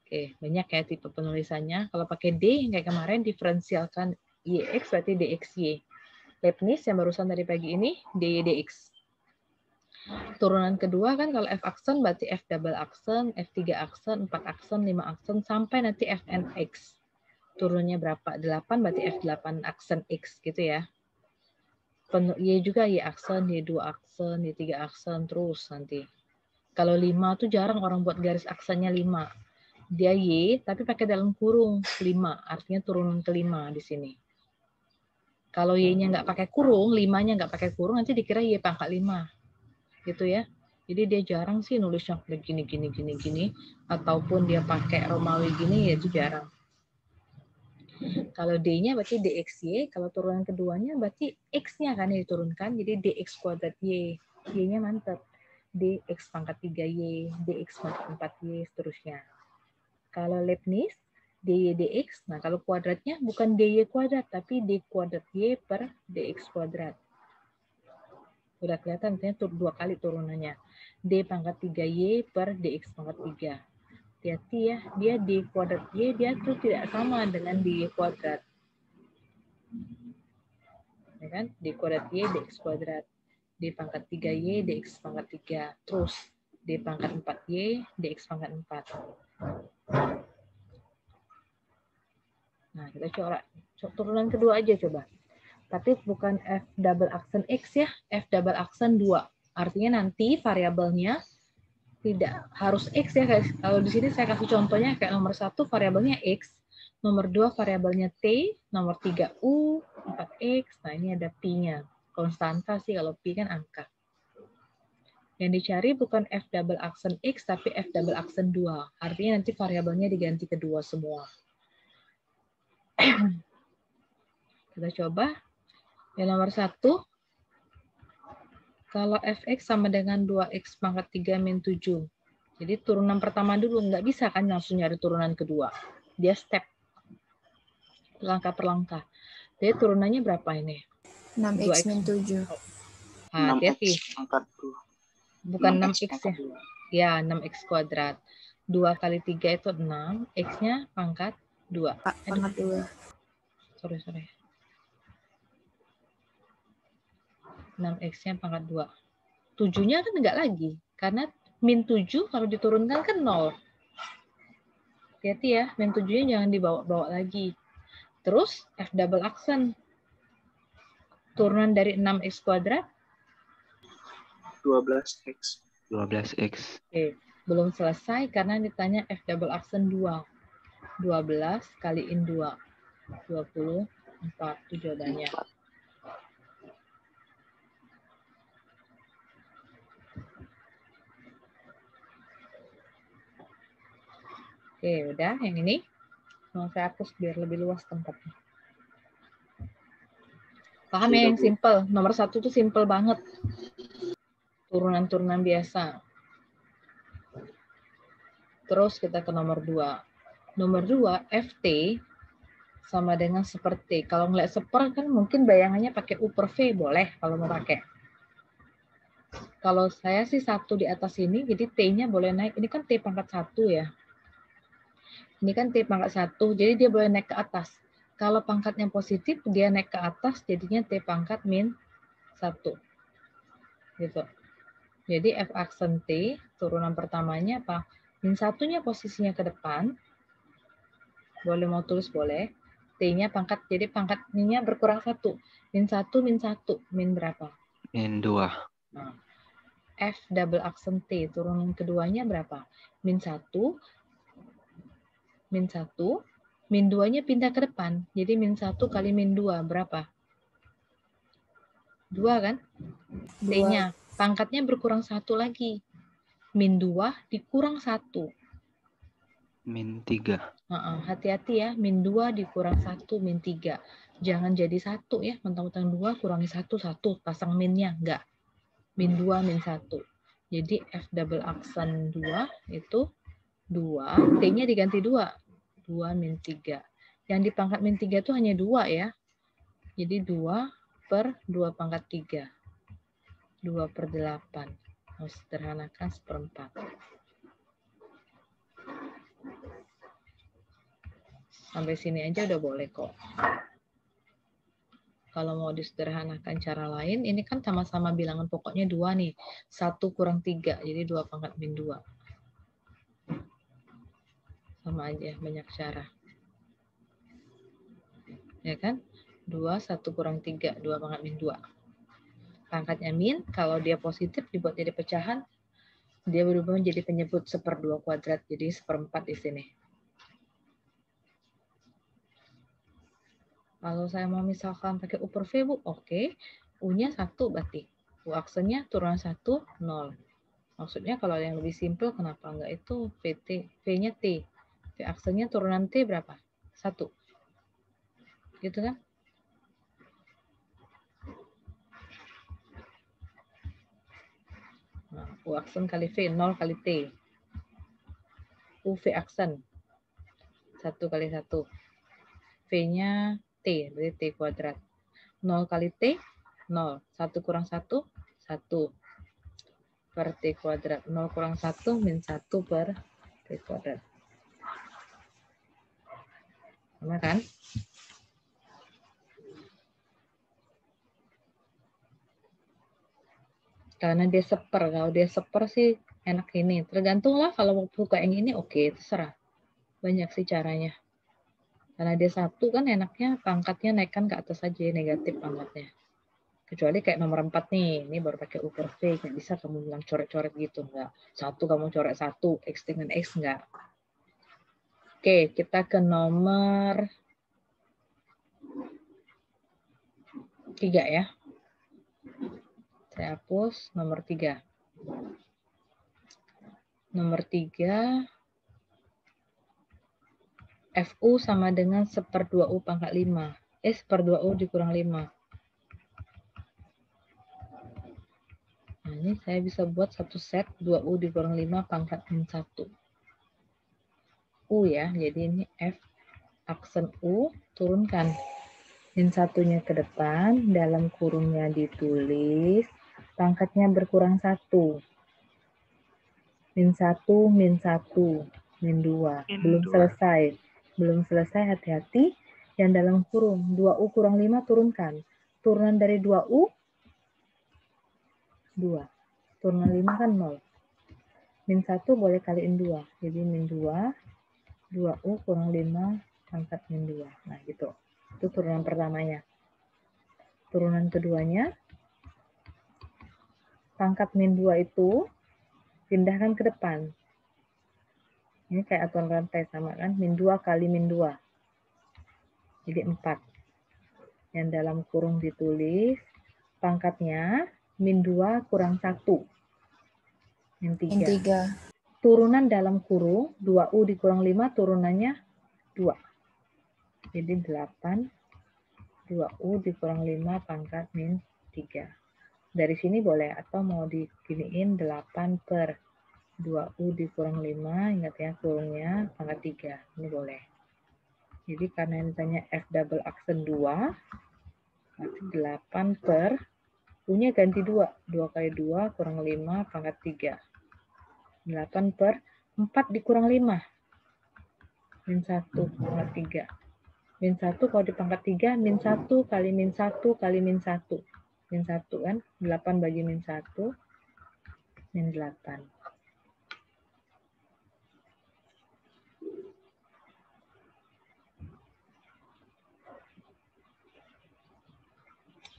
Oke, banyak ya tipe penulisannya. Kalau pakai D, kayak kemarin, diferensialkan YX, berarti DXY. Leibniz yang barusan dari pagi ini, DY DX. Turunan kedua kan, kalau F aksen, berarti F double aksen, F3 aksen, 4 aksen, 5 aksen, sampai nanti FNX. Turunnya berapa? 8 berarti F8 aksen X gitu ya. Y juga Y aksen, Y2 aksen, Y3 aksen, terus nanti. Kalau 5 tuh jarang orang buat garis aksennya 5. Dia Y tapi pakai dalam kurung 5, artinya turunan kelima di sini. Kalau Y-nya nggak pakai kurung, 5-nya nggak pakai kurung, nanti dikira Y pangkat 5. Gitu ya. Jadi dia jarang sih nulisnya begini, gini. Ataupun dia pakai Romawi gini, ya itu jarang. Kalau D-nya berarti DXY, kalau turunan keduanya berarti X-nya kan yang diturunkan, jadi DX kuadrat Y. Y-nya mantap. DX pangkat 3Y, DX pangkat 4Y, seterusnya. Kalau Leibniz, DY DX, nah kalau kuadratnya bukan DY kuadrat, tapi D kuadrat Y per DX kuadrat. Udah kelihatan, artinya 2 kali turunannya. D pangkat 3Y per DX pangkat 3. Hati-hati ya, dia D kuadrat Y, dia tuh tidak sama dengan D kuadrat. Ya kan? D kuadrat Y, DX kuadrat. D pangkat 3Y, DX pangkat 3. Terus, D pangkat 4Y, DX pangkat 4. Nah, kita coba turunan kedua aja coba. Tapi bukan F double aksen X ya, F double aksen 2. Artinya nanti variabelnya tidak harus X ya guys. Kalau di sini saya kasih contohnya kayak nomor 1 variabelnya X, nomor 2 variabelnya T, nomor 3 U, 4X, nah ini ada P-nya. Konstanta sih kalau P kan angka. Yang dicari bukan F double aksen X, tapi F double aksen 2. Artinya nanti variabelnya diganti kedua semua. Kita coba. Yang nomor 1, kalau Fx sama dengan 2x pangkat 3 min 7. Jadi turunan pertama dulu, nggak bisa kan langsung nyari turunan kedua. Dia step. Langkah per langkah. Jadi turunannya berapa ini? 6x min 7. Hati-hati. Bukan 6x ya. Ya. Ya, 6x kuadrat. 2 kali 3 itu 6. X-nya pangkat 2. Pangkat 2. Sorry. 6x-nya pangkat 2. 7-nya kan enggak lagi. Karena min 7 kalau diturunkan kan 0. Hati-hati ya, min 7-nya jangan dibawa-bawa lagi. Terus F double aksen. Turunan dari 6x kuadrat? 12x. 12x. Oke, belum selesai karena ditanya F double aksen 2. 12 kaliin 2. 24 itu jawabannya. Oke, udah yang ini. Mau saya hapus biar lebih luas tempatnya. Paham ya yang simple? Nomor 1 tuh simple banget. Turunan-turunan biasa. Terus kita ke nomor 2. Nomor 2, FT sama dengan seperti. Kalau ngeliat seper kan mungkin bayangannya pakai U per V boleh kalau mau pakai. Kalau saya sih 1 di atas ini, jadi T-nya boleh naik. Ini kan T pangkat 1 ya. Ini kan T pangkat 1, jadi dia boleh naik ke atas. Kalau pangkatnya positif, dia naik ke atas, jadinya T pangkat min 1. Gitu. Jadi F aksen T, turunan pertamanya apa? Min 1-nya posisinya ke depan. Boleh mau tulis boleh. T-nya pangkat, jadi pangkatnya berkurang 1. Min 1, min 1. Min berapa? Min 2. Nah, F double aksen T, turunan keduanya berapa? Min 1, min 1, min 2-nya pindah ke depan. Jadi min 1 kali min 2, berapa? 2 kan? 2. T-nya, pangkatnya berkurang 1 lagi. Min 2 dikurang 1. Min 3. Hati-hati ya, min 2 dikurang 1, min 3. Jangan jadi 1 ya, mentang-mentang 2 kurangi 1, 1, pasang minnya, enggak. Min 2, min 1. Jadi F double aksen 2 itu 2, T-nya diganti 2. 2 min 3. Yang di pangkat min 3 itu hanya 2 ya. Jadi 2 per 2 pangkat 3. 2 per 8. Harus sederhanakan 1/4. Sampai sini aja udah boleh kok. Kalau mau disederhanakan cara lain, ini kan sama-sama bilangan pokoknya 2 nih. 1 kurang 3, jadi 2 pangkat min 2. Sama aja, banyak cara. Ya kan? 2, 1 kurang 3, 2 pangkat min 2. Pangkatnya min, kalau dia positif dibuat jadi pecahan, dia berubah menjadi penyebut 1/2 kuadrat, jadi 1/4 di sini. Kalau saya mau misalkan pakai U per V, Bu, oke. U-nya 1 berarti. U aksennya turunan 1, 0. Maksudnya kalau yang lebih simpel, kenapa enggak itu VT, V-nya T. V aksennya turunan T berapa? 1. Gitu kan? Nah, U aksen kali V, 0 kali T. U V aksen. 1 kali 1. V-nya T, berarti T kuadrat. 0 kali T, 0. 1 kurang 1, 1. Per T kuadrat. 0 kurang 1, min 1 per T kuadrat. Sama kan? Karena dia seper. Kalau dia seper sih enak ini. Tergantung lah kalau mau buka yang ini, oke, terserah. Banyak sih caranya. Karena dia 1 kan enaknya pangkatnya naikkan ke atas aja, negatif pangkatnya. Kecuali kayak nomor 4 nih, ini baru pakai U per V, nggak bisa kamu bilang coret-coret gitu, nggak. 1 kamu coret 1, X dengan X, nggak. Oke, kita ke nomor 3 ya. Saya hapus nomor 3. Nomor 3, FU sama dengan 1/2U pangkat 5. 1/2U dikurang 5. Nah, ini saya bisa buat satu set 2U dikurang 5 pangkat min 1. U ya, jadi ini F aksen U, turunkan. Min 1-nya ke depan, dalam kurungnya ditulis, pangkatnya berkurang 1. Min 1, min 1, min 2. Belum selesai. Belum selesai, hati-hati. Yang dalam kurung, 2U kurang 5 turunkan. Turunan dari 2U, 2. Turunan 5 kan 0. Min 1 boleh kaliin 2. Jadi min 2, 2U kurang 5 pangkat min 2. Nah gitu. Itu turunan pertamanya. Turunan keduanya, pangkat min 2 itu pindahkan ke depan. Ini kayak aturan rantai sama kan? Min 2 kali min 2. Jadi 4. Yang dalam kurung ditulis, pangkatnya min 2 kurang 1. Min 3. Min 3. Turunan dalam kurung, 2U dikurang 5, turunannya 2. Jadi 8, 2U dikurang 5 pangkat min 3. Dari sini boleh, atau mau diginiin 8 per 2U dikurang 5, ingat ya kurungnya pangkat 3. Ini boleh. Jadi karena ini tanya F double aksen 2, berarti 8 per U-nya ganti 2. 2 kali 2 kurang 5 pangkat 3. 8/4 dikurang 5. Min 1 pangkat 3. Min 1 kalau dipangkat 3, min 1 kali min 1 kali min 1. Min 1 kan, 8 bagi min 1, min 8.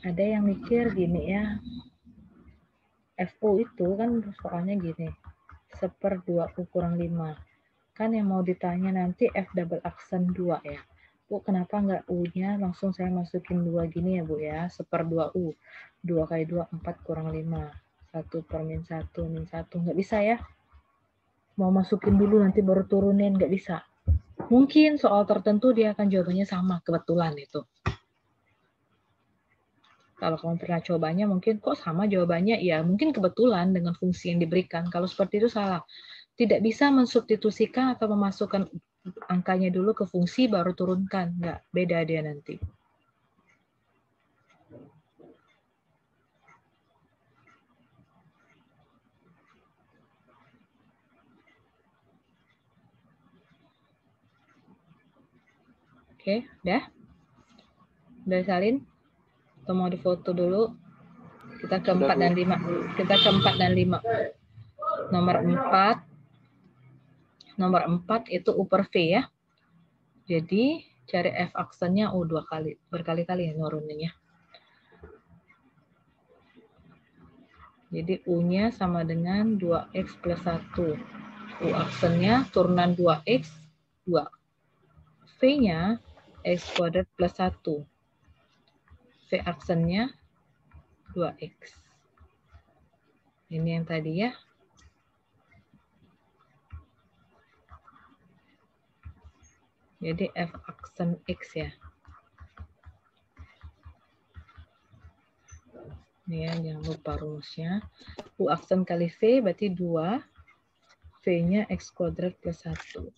Ada yang mikir gini ya, FU itu kan soalnya gini, 1/2U kurang 5. Kan yang mau ditanya nanti F double aksen 2 ya. Bu, kenapa nggak U-nya langsung saya masukin 2 gini ya Bu ya, 1/2U. 2 kali 2, 4 kurang 5. 1 per min 1, min 1. Nggak bisa ya? Mau masukin dulu nanti baru turunin, nggak bisa. Mungkin soal tertentu dia akan jawabannya sama, kebetulan itu. Kalau kamu pernah cobanya mungkin kok sama jawabannya, ya mungkin kebetulan dengan fungsi yang diberikan. Kalau seperti itu salah. Tidak bisa mensubstitusikan atau memasukkan angkanya dulu ke fungsi baru turunkan. Nggak, beda dia nanti. Oke, udah? Udah salin? Atau mau difoto dulu? Kita ke 4 dan 5. Kita ke 4 dan 5. Nomor 4 itu U per V ya. Jadi cari F aksennya U 2 kali. Berkali-kali ya nuruninnya. Jadi U-nya sama dengan 2X plus 1. U aksennya turunan 2X, 2. V-nya X kuadrat plus 1. V aksennya 2X. Ini yang tadi ya. Jadi F aksen X ya. Ini ya, jangan lupa rumusnya. U aksen kali V berarti 2. V-nya X kuadrat plus 1.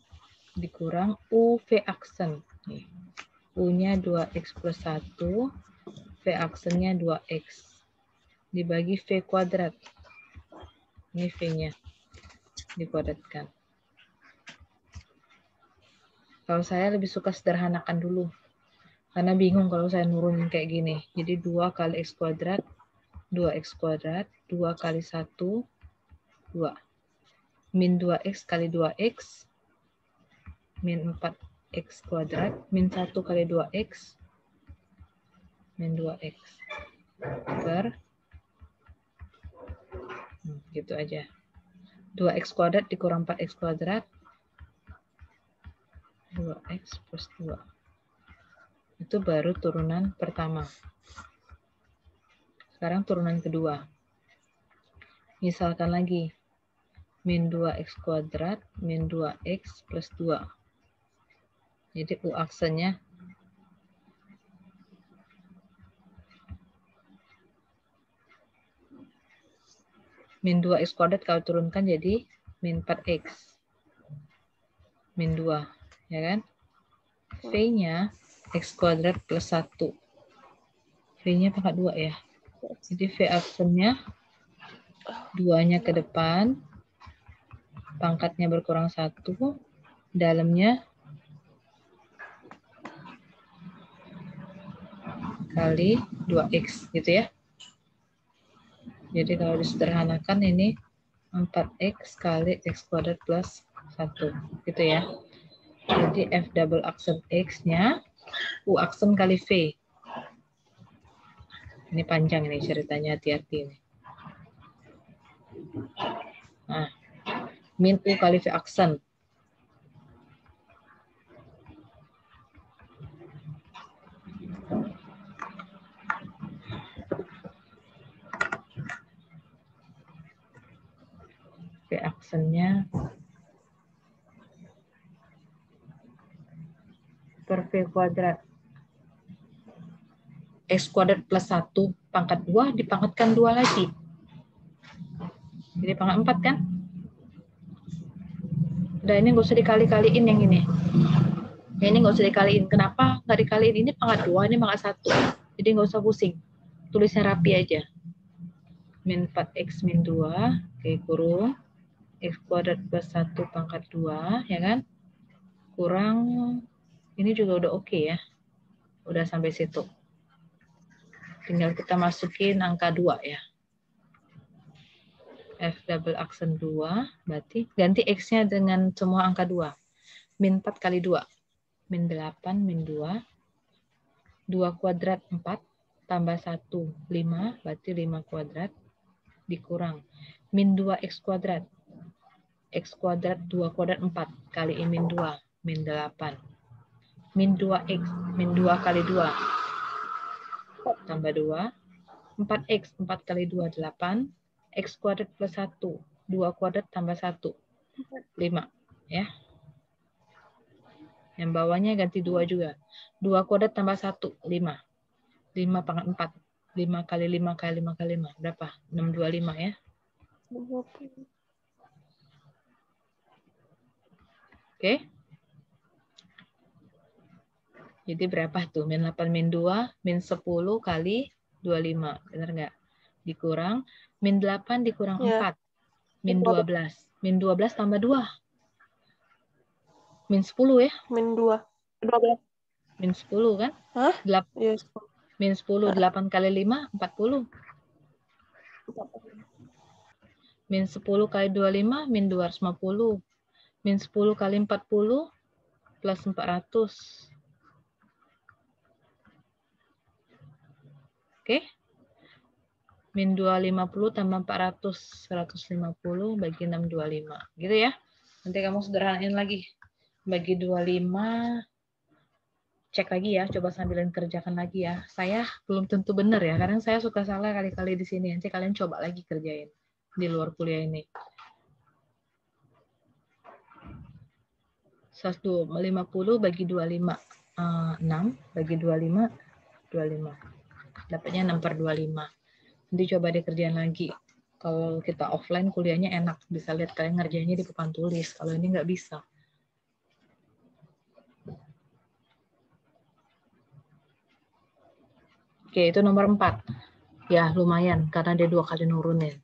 Dikurang U V aksen. Nih. U-nya 2X plus 1. V aksennya 2X. Dibagi V kuadrat. Ini V-nya. Dikuadratkan. Kalau saya lebih suka sederhanakan dulu. Karena bingung kalau saya nurunin kayak gini. Jadi 2 kali X kuadrat, 2X kuadrat, 2 kali 1, 2. Min 2X kali 2X, min 4X kuadrat, min 1 kali 2X, min 2X. Per, gitu aja. 2X kuadrat dikurang 4X kuadrat, 2X plus 2. Itu baru turunan pertama. Sekarang turunan kedua. Misalkan lagi. Min 2X kuadrat, min 2X plus 2. Jadi U aksennya min 2X kuadrat kalau turunkan jadi min 4X. Min 2. Ya kan? V-nya X kuadrat plus 1. V-nya pangkat 2 ya. Jadi V aksennya 2-nya ke depan. Pangkatnya berkurang 1. Dalamnya kali 2X gitu ya. Jadi kalau disederhanakan ini 4X kali X kuadrat plus 1 gitu ya. Jadi F double aksen X-nya U aksen kali V. Ini panjang nih ceritanya, hati-hati nih. Nah, min U kali V aksen. V aksennya per V kuadrat. X kuadrat plus 1 pangkat 2 dipangkatkan 2 lagi. Jadi pangkat 4 kan? Udah, ini nggak usah dikali-kaliin yang ini. Ya, ini nggak usah dikaliin. Kenapa nggak dikaliin? Ini pangkat 2, ini pangkat 1. Jadi nggak usah pusing. Tulisnya rapi aja. min 4x min 2, oke, kurung x kuadrat plus 1 pangkat 2, ya kan? Kurang, ini juga udah oke ya. Udah sampai situ. Tinggal kita masukin angka 2 ya. F double aksen 2, berarti ganti X-nya dengan semua angka 2. Min 4 kali 2. Min 8, min 2. 2 kuadrat 4, tambah 1, 5, berarti 5 kuadrat. Dikurang. Min 2X kuadrat. X kuadrat 2 kuadrat 4, kali min 2, min 8. Min 2X, min 2 kali 2. Tambah 2. 4X, 4 kali 2, 8. X kuadrat plus 1. 2 kuadrat tambah 1. 5. Ya. Yang bawahnya ganti 2 juga. 2 kuadrat tambah 1. 5. 5 pangkat 4. 5 kali 5 kali 5 kali 5. Berapa? 625 ya. Oke. Jadi berapa tuh? Min 8 min 2. Min 10 kali 25. Benar nggak? Dikurang. Min 8 dikurang 4. Min 12. Min 12 tambah 2. Min 10 ya? Min 2. 12. Min 10 kan? Hah? Iya, 10. Min 10, 8 kali 5, 40. Min 10 kali 25, min 250. Min 10 kali 40, plus 400. Oke? Min 250 tambah 400, 150 bagi 625. Gitu ya. Nanti kamu sederhanain lagi. Bagi 25, cek lagi ya, coba sambilin kerjakan lagi ya. Saya belum tentu benar ya, kadang saya suka salah kali-kali di sini. Nanti kalian coba lagi kerjain di luar kuliah ini. 150 bagi 25, 6 bagi 25, 25. Dapatnya 6/25. Nanti coba dikerjain lagi. Kalau kita offline kuliahnya enak, bisa lihat kalian ngerjainnya di papan tulis. Kalau ini nggak bisa. Oke, itu nomor 4. Ya, lumayan, karena dia 2 kali nurunin.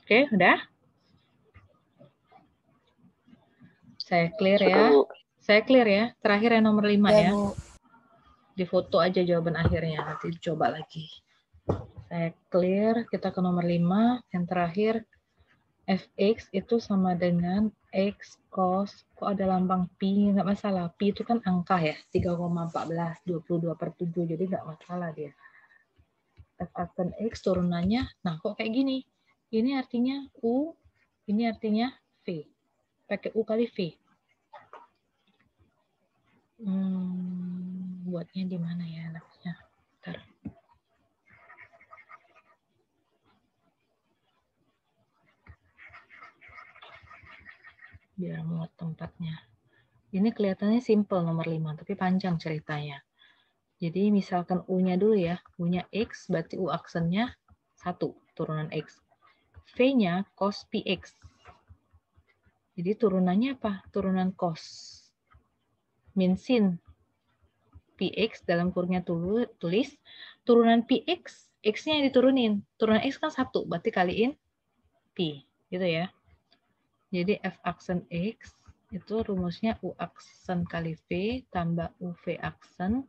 Oke, udah? Saya clear ya. Saya clear ya. Terakhir yang nomor 5 ya. Bu. Di foto aja jawaban akhirnya. Nanti coba lagi. Saya clear. Kita ke nomor 5. Yang terakhir. Fx itu sama dengan X cos. Kok ada lambang Pi? Nggak masalah. Pi itu kan angka ya. 3,14. 22/7. Jadi nggak masalah dia. F aksen X turunannya. Nah, kok kayak gini? Ini artinya U. Ini artinya V. Pakai U kali V. Buatnya di mana ya enaknya? Bentar. Biar muat tempatnya. Ini kelihatannya simple nomor 5, tapi panjang ceritanya. Jadi misalkan U-nya dulu ya. U-nya X, berarti U aksennya 1, turunan X. V-nya cos PX. Jadi turunannya apa? Turunan cos. Min sin PX dalam kurungnya tulis. Turunan PX, X-nya yang diturunin. Turunan X kan 1, berarti kaliin P. Gitu ya. Jadi F aksen X itu rumusnya U aksen kali V tambah UV aksen.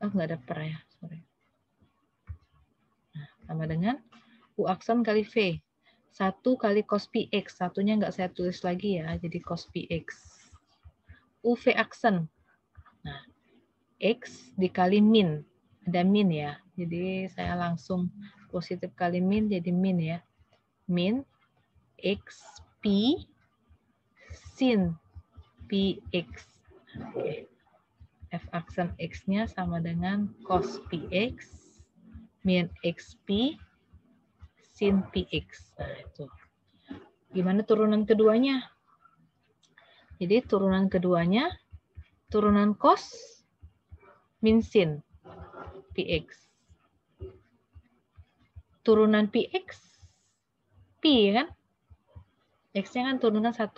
Oh, nggak ada per ya, sorry. Nah, sama dengan U aksen kali V. 1 kali cos PX. Satunya nggak saya tulis lagi ya, jadi cos PX. UV aksen. Nah, X dikali min. Ada min ya. Jadi saya langsung positif kali min jadi min ya. Min XP sin PX. Oke. F aksen X-nya sama dengan cos PX min XP sin PX. Nah, itu. Gimana turunan keduanya? Jadi turunan keduanya, turunan cos min sin PX. Turunan PX, P kan? X-nya kan turunan 1.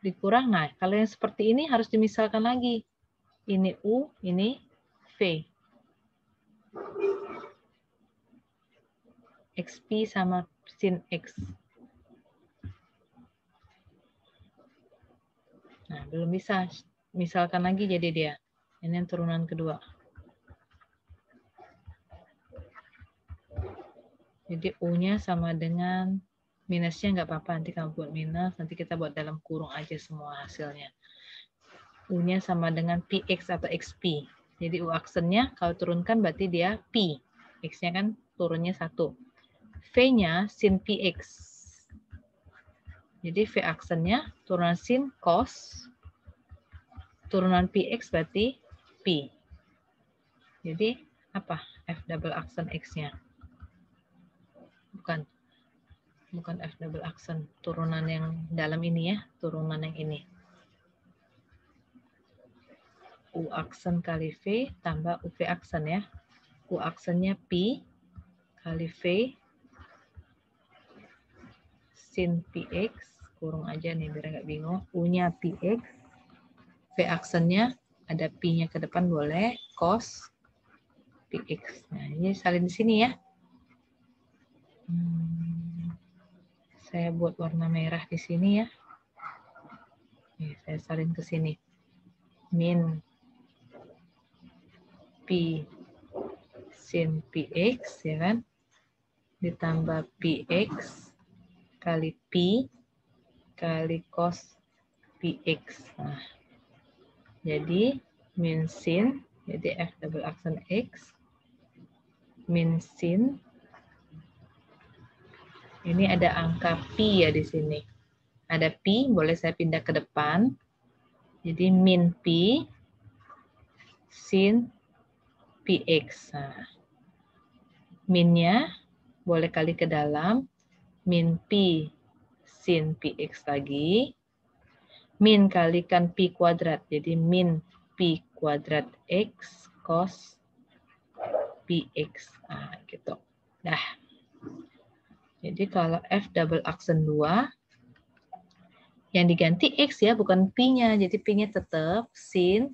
Dikurang. Nah, kalau yang seperti ini harus dimisalkan lagi. Ini U, ini V. XP sama sin X. Nah, belum bisa. Misalkan lagi jadi dia. Ini yang turunan kedua. Jadi U-nya sama dengan minusnya nggak apa-apa. Nanti kamu buat minus, nanti kita buat dalam kurung aja semua hasilnya. U-nya sama dengan PX atau XP. Jadi U aksennya kalau turunkan berarti dia P. X-nya kan turunnya 1. V-nya sin PX. Jadi V aksennya turunan sin cos. Turunan PX berarti P. Jadi apa? F double aksen X-nya. Bukan F double aksen. Turunan yang dalam ini ya. Turunan yang ini. U aksen kali V tambah UV aksen ya. U aksennya P kali V sin PX. Kurung aja nih biar nggak bingung. U-nya PX. V aksennya ada P-nya ke depan boleh. Cos PX. Nah, ini salin di sini ya. Saya buat warna merah di sini ya. Nih, saya salin ke sini. Min P sin PX ya kan. Ditambah PX kali P kali cos PX. Nah, jadi min sin, jadi F double aksen X, min sin, ini ada angka P ya di sini. Ada P, boleh saya pindah ke depan. Jadi min P sin PX. Nah, minnya boleh kali ke dalam, min P sin PX lagi, min kalikan P kuadrat, jadi min P kuadrat X cos PX. Nah, gitu. Dah. Jadi kalau F double aksen 2, yang diganti X ya, bukan P-nya. Jadi P-nya tetap sin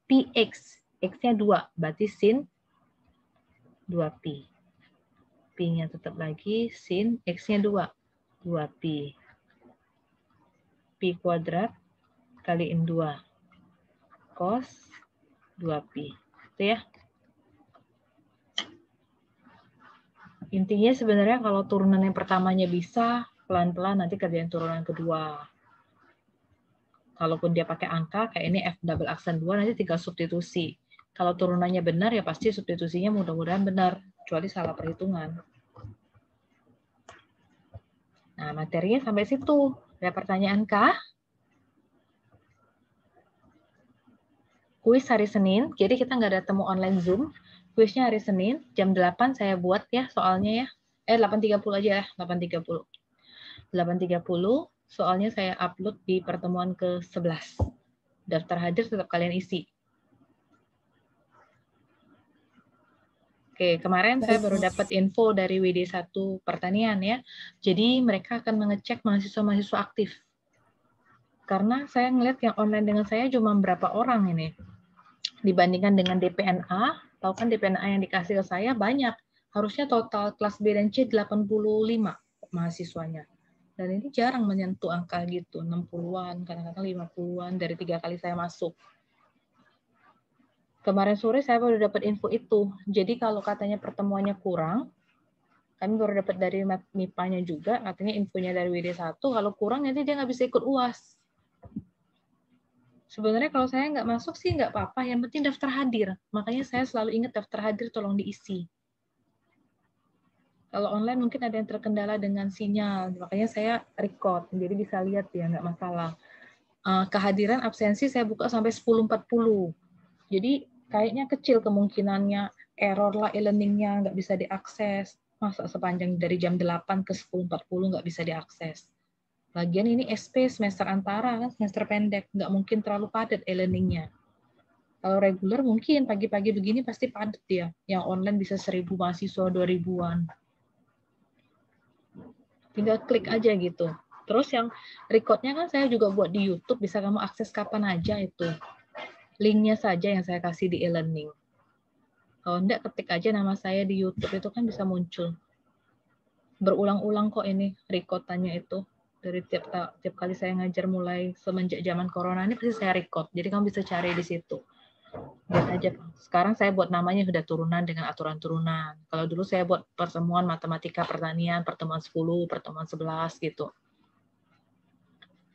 PX. X-nya 2, berarti sin 2P. P-nya tetap lagi sin X-nya 2. 2P. P kuadrat kaliin 2. Cos 2P. Itu ya. Intinya sebenarnya kalau turunan yang pertamanya bisa, pelan-pelan nanti kerjain turunan kedua. Kalaupun dia pakai angka, kayak ini F double aksen 2, nanti tinggal substitusi. Kalau turunannya benar, ya pasti substitusinya mudah-mudahan benar. Kecuali salah perhitungan. Nah, materinya sampai situ. Ada pertanyaan kah? Kuis hari Senin, jadi kita nggak ada temu online Zoom. Kuisnya hari Senin, jam 8 saya buat ya soalnya ya. 8.30 aja ya, 8.30. 8.30, soalnya saya upload di pertemuan ke-11. Daftar hadir tetap kalian isi. Oke, kemarin saya baru dapat info dari WD1 Pertanian ya. Jadi mereka akan mengecek mahasiswa-mahasiswa aktif. Karena saya ngeliat yang online dengan saya cuma berapa orang ini. Dibandingkan dengan DPNA, tahu kan DPNA yang dikasih ke saya banyak. Harusnya total kelas B dan C 85 mahasiswanya. Dan ini jarang menyentuh angka gitu, 60-an, kadang-kadang 50-an dari 3 kali saya masuk. Kemarin sore saya baru dapat info itu. Jadi kalau katanya pertemuannya kurang, kami baru dapat dari MIPA-nya juga, katanya infonya dari WD1, kalau kurang nanti dia nggak bisa ikut UAS. Sebenarnya kalau saya nggak masuk sih nggak apa-apa, yang penting daftar hadir. Makanya saya selalu ingat daftar hadir tolong diisi. Kalau online mungkin ada yang terkendala dengan sinyal, makanya saya record, jadi bisa lihat ya, nggak masalah. Kehadiran absensi saya buka sampai 10.40. Jadi kayaknya kecil kemungkinannya error lah e-learning-nya nggak bisa diakses. Masa sepanjang dari jam 8 ke 10.40 nggak bisa diakses. Lagian ini SP semester antara, kan semester pendek, nggak mungkin terlalu padat e-learning-nya. Kalau reguler mungkin pagi-pagi begini pasti padat ya. Yang online bisa 1.000 mahasiswa, 2.000-an. Tinggal klik aja gitu. Terus yang recordnya kan saya juga buat di YouTube, bisa kamu akses kapan aja itu. Linknya saja yang saya kasih di e-learning. Kalau enggak, ketik aja nama saya di YouTube, itu kan bisa muncul. Berulang-ulang kok ini recordannya itu. Dari tiap kali saya ngajar mulai semenjak zaman corona ini pasti saya record. Jadi kamu bisa cari di situ. Lihat aja. Sekarang saya buat namanya sudah turunan dengan aturan turunan. Kalau dulu saya buat pertemuan matematika pertanian, pertemuan 10, pertemuan 11 gitu.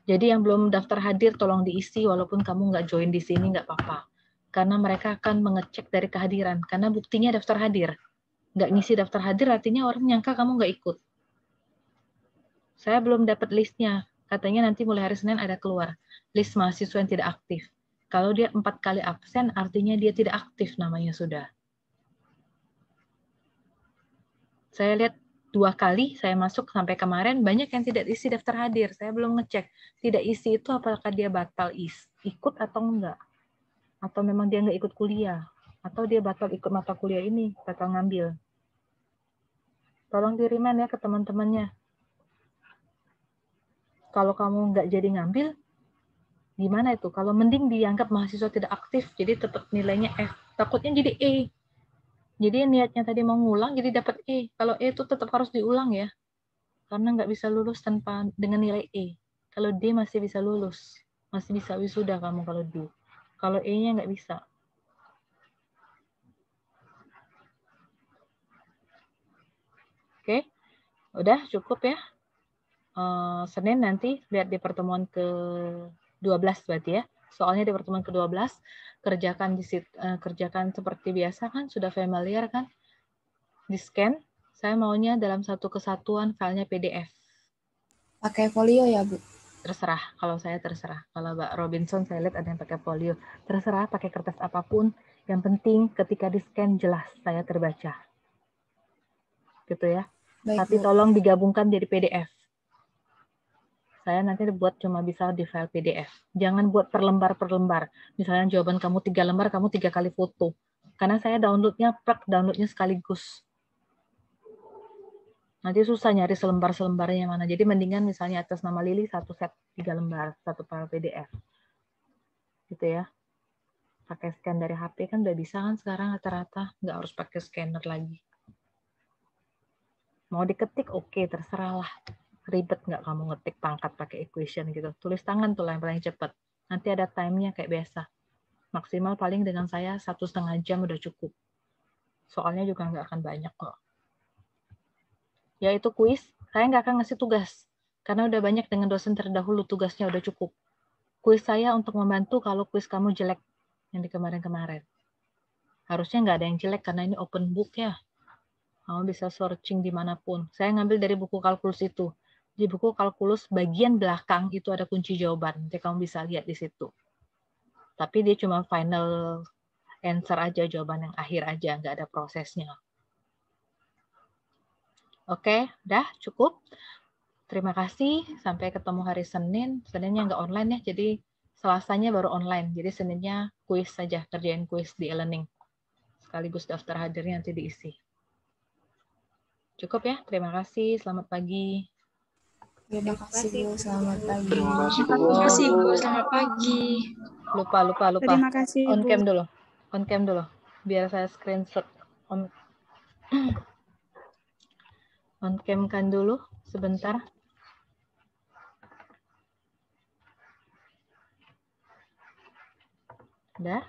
Jadi yang belum daftar hadir tolong diisi, walaupun kamu nggak join di sini nggak apa-apa. Karena mereka akan mengecek dari kehadiran. Karena buktinya daftar hadir. Nggak ngisi daftar hadir artinya orang nyangka kamu nggak ikut. Saya belum dapat listnya. Katanya nanti mulai hari Senin ada keluar. List mahasiswa yang tidak aktif. Kalau dia 4 kali absen, artinya dia tidak aktif namanya sudah. Saya lihat 2 kali saya masuk sampai kemarin, banyak yang tidak isi daftar hadir. Saya belum ngecek. Tidak isi itu apakah dia batal ikut atau enggak. Atau memang dia nggak ikut kuliah. Atau dia batal ikut mata kuliah ini, batal ngambil. Tolong diriman ya ke teman-temannya. Kalau kamu nggak jadi ngambil, gimana itu? Kalau mending dianggap mahasiswa tidak aktif, jadi tetap nilainya F. Takutnya jadi E. Jadi niatnya tadi mau ngulang, jadi dapat E. Kalau E itu tetap harus diulang ya. Karena nggak bisa lulus tanpa dengan nilai E. Kalau D masih bisa lulus. Masih bisa wisuda kamu kalau D. Kalau E-nya nggak bisa. Oke, udah cukup ya. Senin nanti lihat di pertemuan ke-12 berarti ya. Soalnya di pertemuan ke-12 kerjakan seperti biasa kan, sudah familiar kan? Di scan, saya maunya dalam satu kesatuan filenya PDF. Pakai folio ya, Bu? Terserah, kalau saya terserah. Kalau Mbak Robinson saya lihat ada yang pakai folio. Terserah pakai kertas apapun, yang penting ketika di scan jelas saya terbaca. Gitu ya. Baik, Tapi Bu. tolong digabungkan jadi PDF. Saya nanti buat cuma bisa di file PDF. Jangan buat per lembar. Misalnya jawaban kamu 3 lembar, kamu 3 kali foto. Karena saya downloadnya sekaligus. Nanti susah nyari selembar-selembarnya mana. Jadi mendingan misalnya atas nama Lili, satu set 3 lembar, satu file PDF. Gitu ya. Pakai scan dari HP kan udah bisa kan sekarang rata-rata. Nggak harus pakai scanner lagi. Mau diketik, oke, terserah lah. Ribet nggak kamu ngetik pangkat pakai equation gitu. Tulis tangan tuh lah yang paling cepat. Nanti ada time-nya kayak biasa. Maksimal paling dengan saya 1,5 jam udah cukup. Soalnya juga nggak akan banyak kok. Yaitu kuis, saya nggak akan ngasih tugas. Karena udah banyak dengan dosen terdahulu, tugasnya udah cukup. Kuis saya untuk membantu kalau kuis kamu jelek. Yang di kemarin-kemarin. Harusnya nggak ada yang jelek karena ini open book ya. Kamu bisa searching dimanapun. Saya ngambil dari buku kalkulus itu. Di buku kalkulus bagian belakang itu ada kunci jawaban. Nanti kamu bisa lihat di situ. Tapi dia cuma final answer aja, jawaban yang akhir aja, nggak ada prosesnya. Oke, udah cukup. Terima kasih. Sampai ketemu hari Senin. Seninnya nggak online ya, jadi Selasanya baru online. Jadi Seninnya kuis saja, kerjain kuis di e-learning. Sekaligus daftar hadirnya nanti diisi. Cukup ya, terima kasih. Selamat pagi. Terima kasih, Bu. Selamat pagi. Terima kasih, Bu. Terima kasih, Bu. Selamat pagi. Lupa. Terima kasih, On Bu. cam dulu. On cam dulu. Biar saya screenshot. On cam kan dulu sebentar. Udah.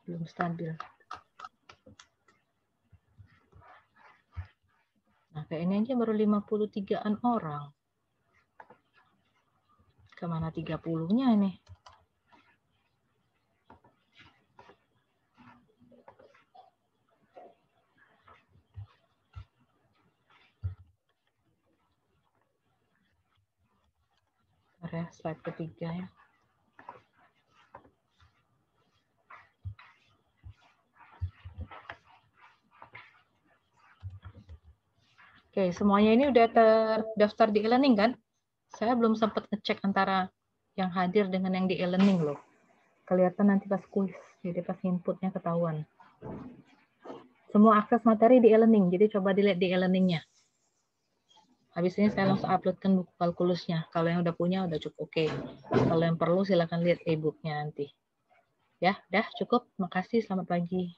Belum stabil. Nah, kayaknya aja baru 53-an orang. Kemana 30-nya ini? Ya, slide ketiga ya. Oke, semuanya ini udah terdaftar di e-learning kan? Saya belum sempat ngecek antara yang hadir dengan yang di e-learning loh. Kelihatan nanti pas kuis, jadi pas inputnya ketahuan. Semua akses materi di e-learning, jadi coba dilihat di e-learningnya. Habis ini saya langsung uploadkan buku kalkulusnya. Kalau yang udah punya udah cukup oke. Kalau yang perlu silakan lihat e-booknya nanti. Ya, dah cukup. Makasih. Selamat pagi.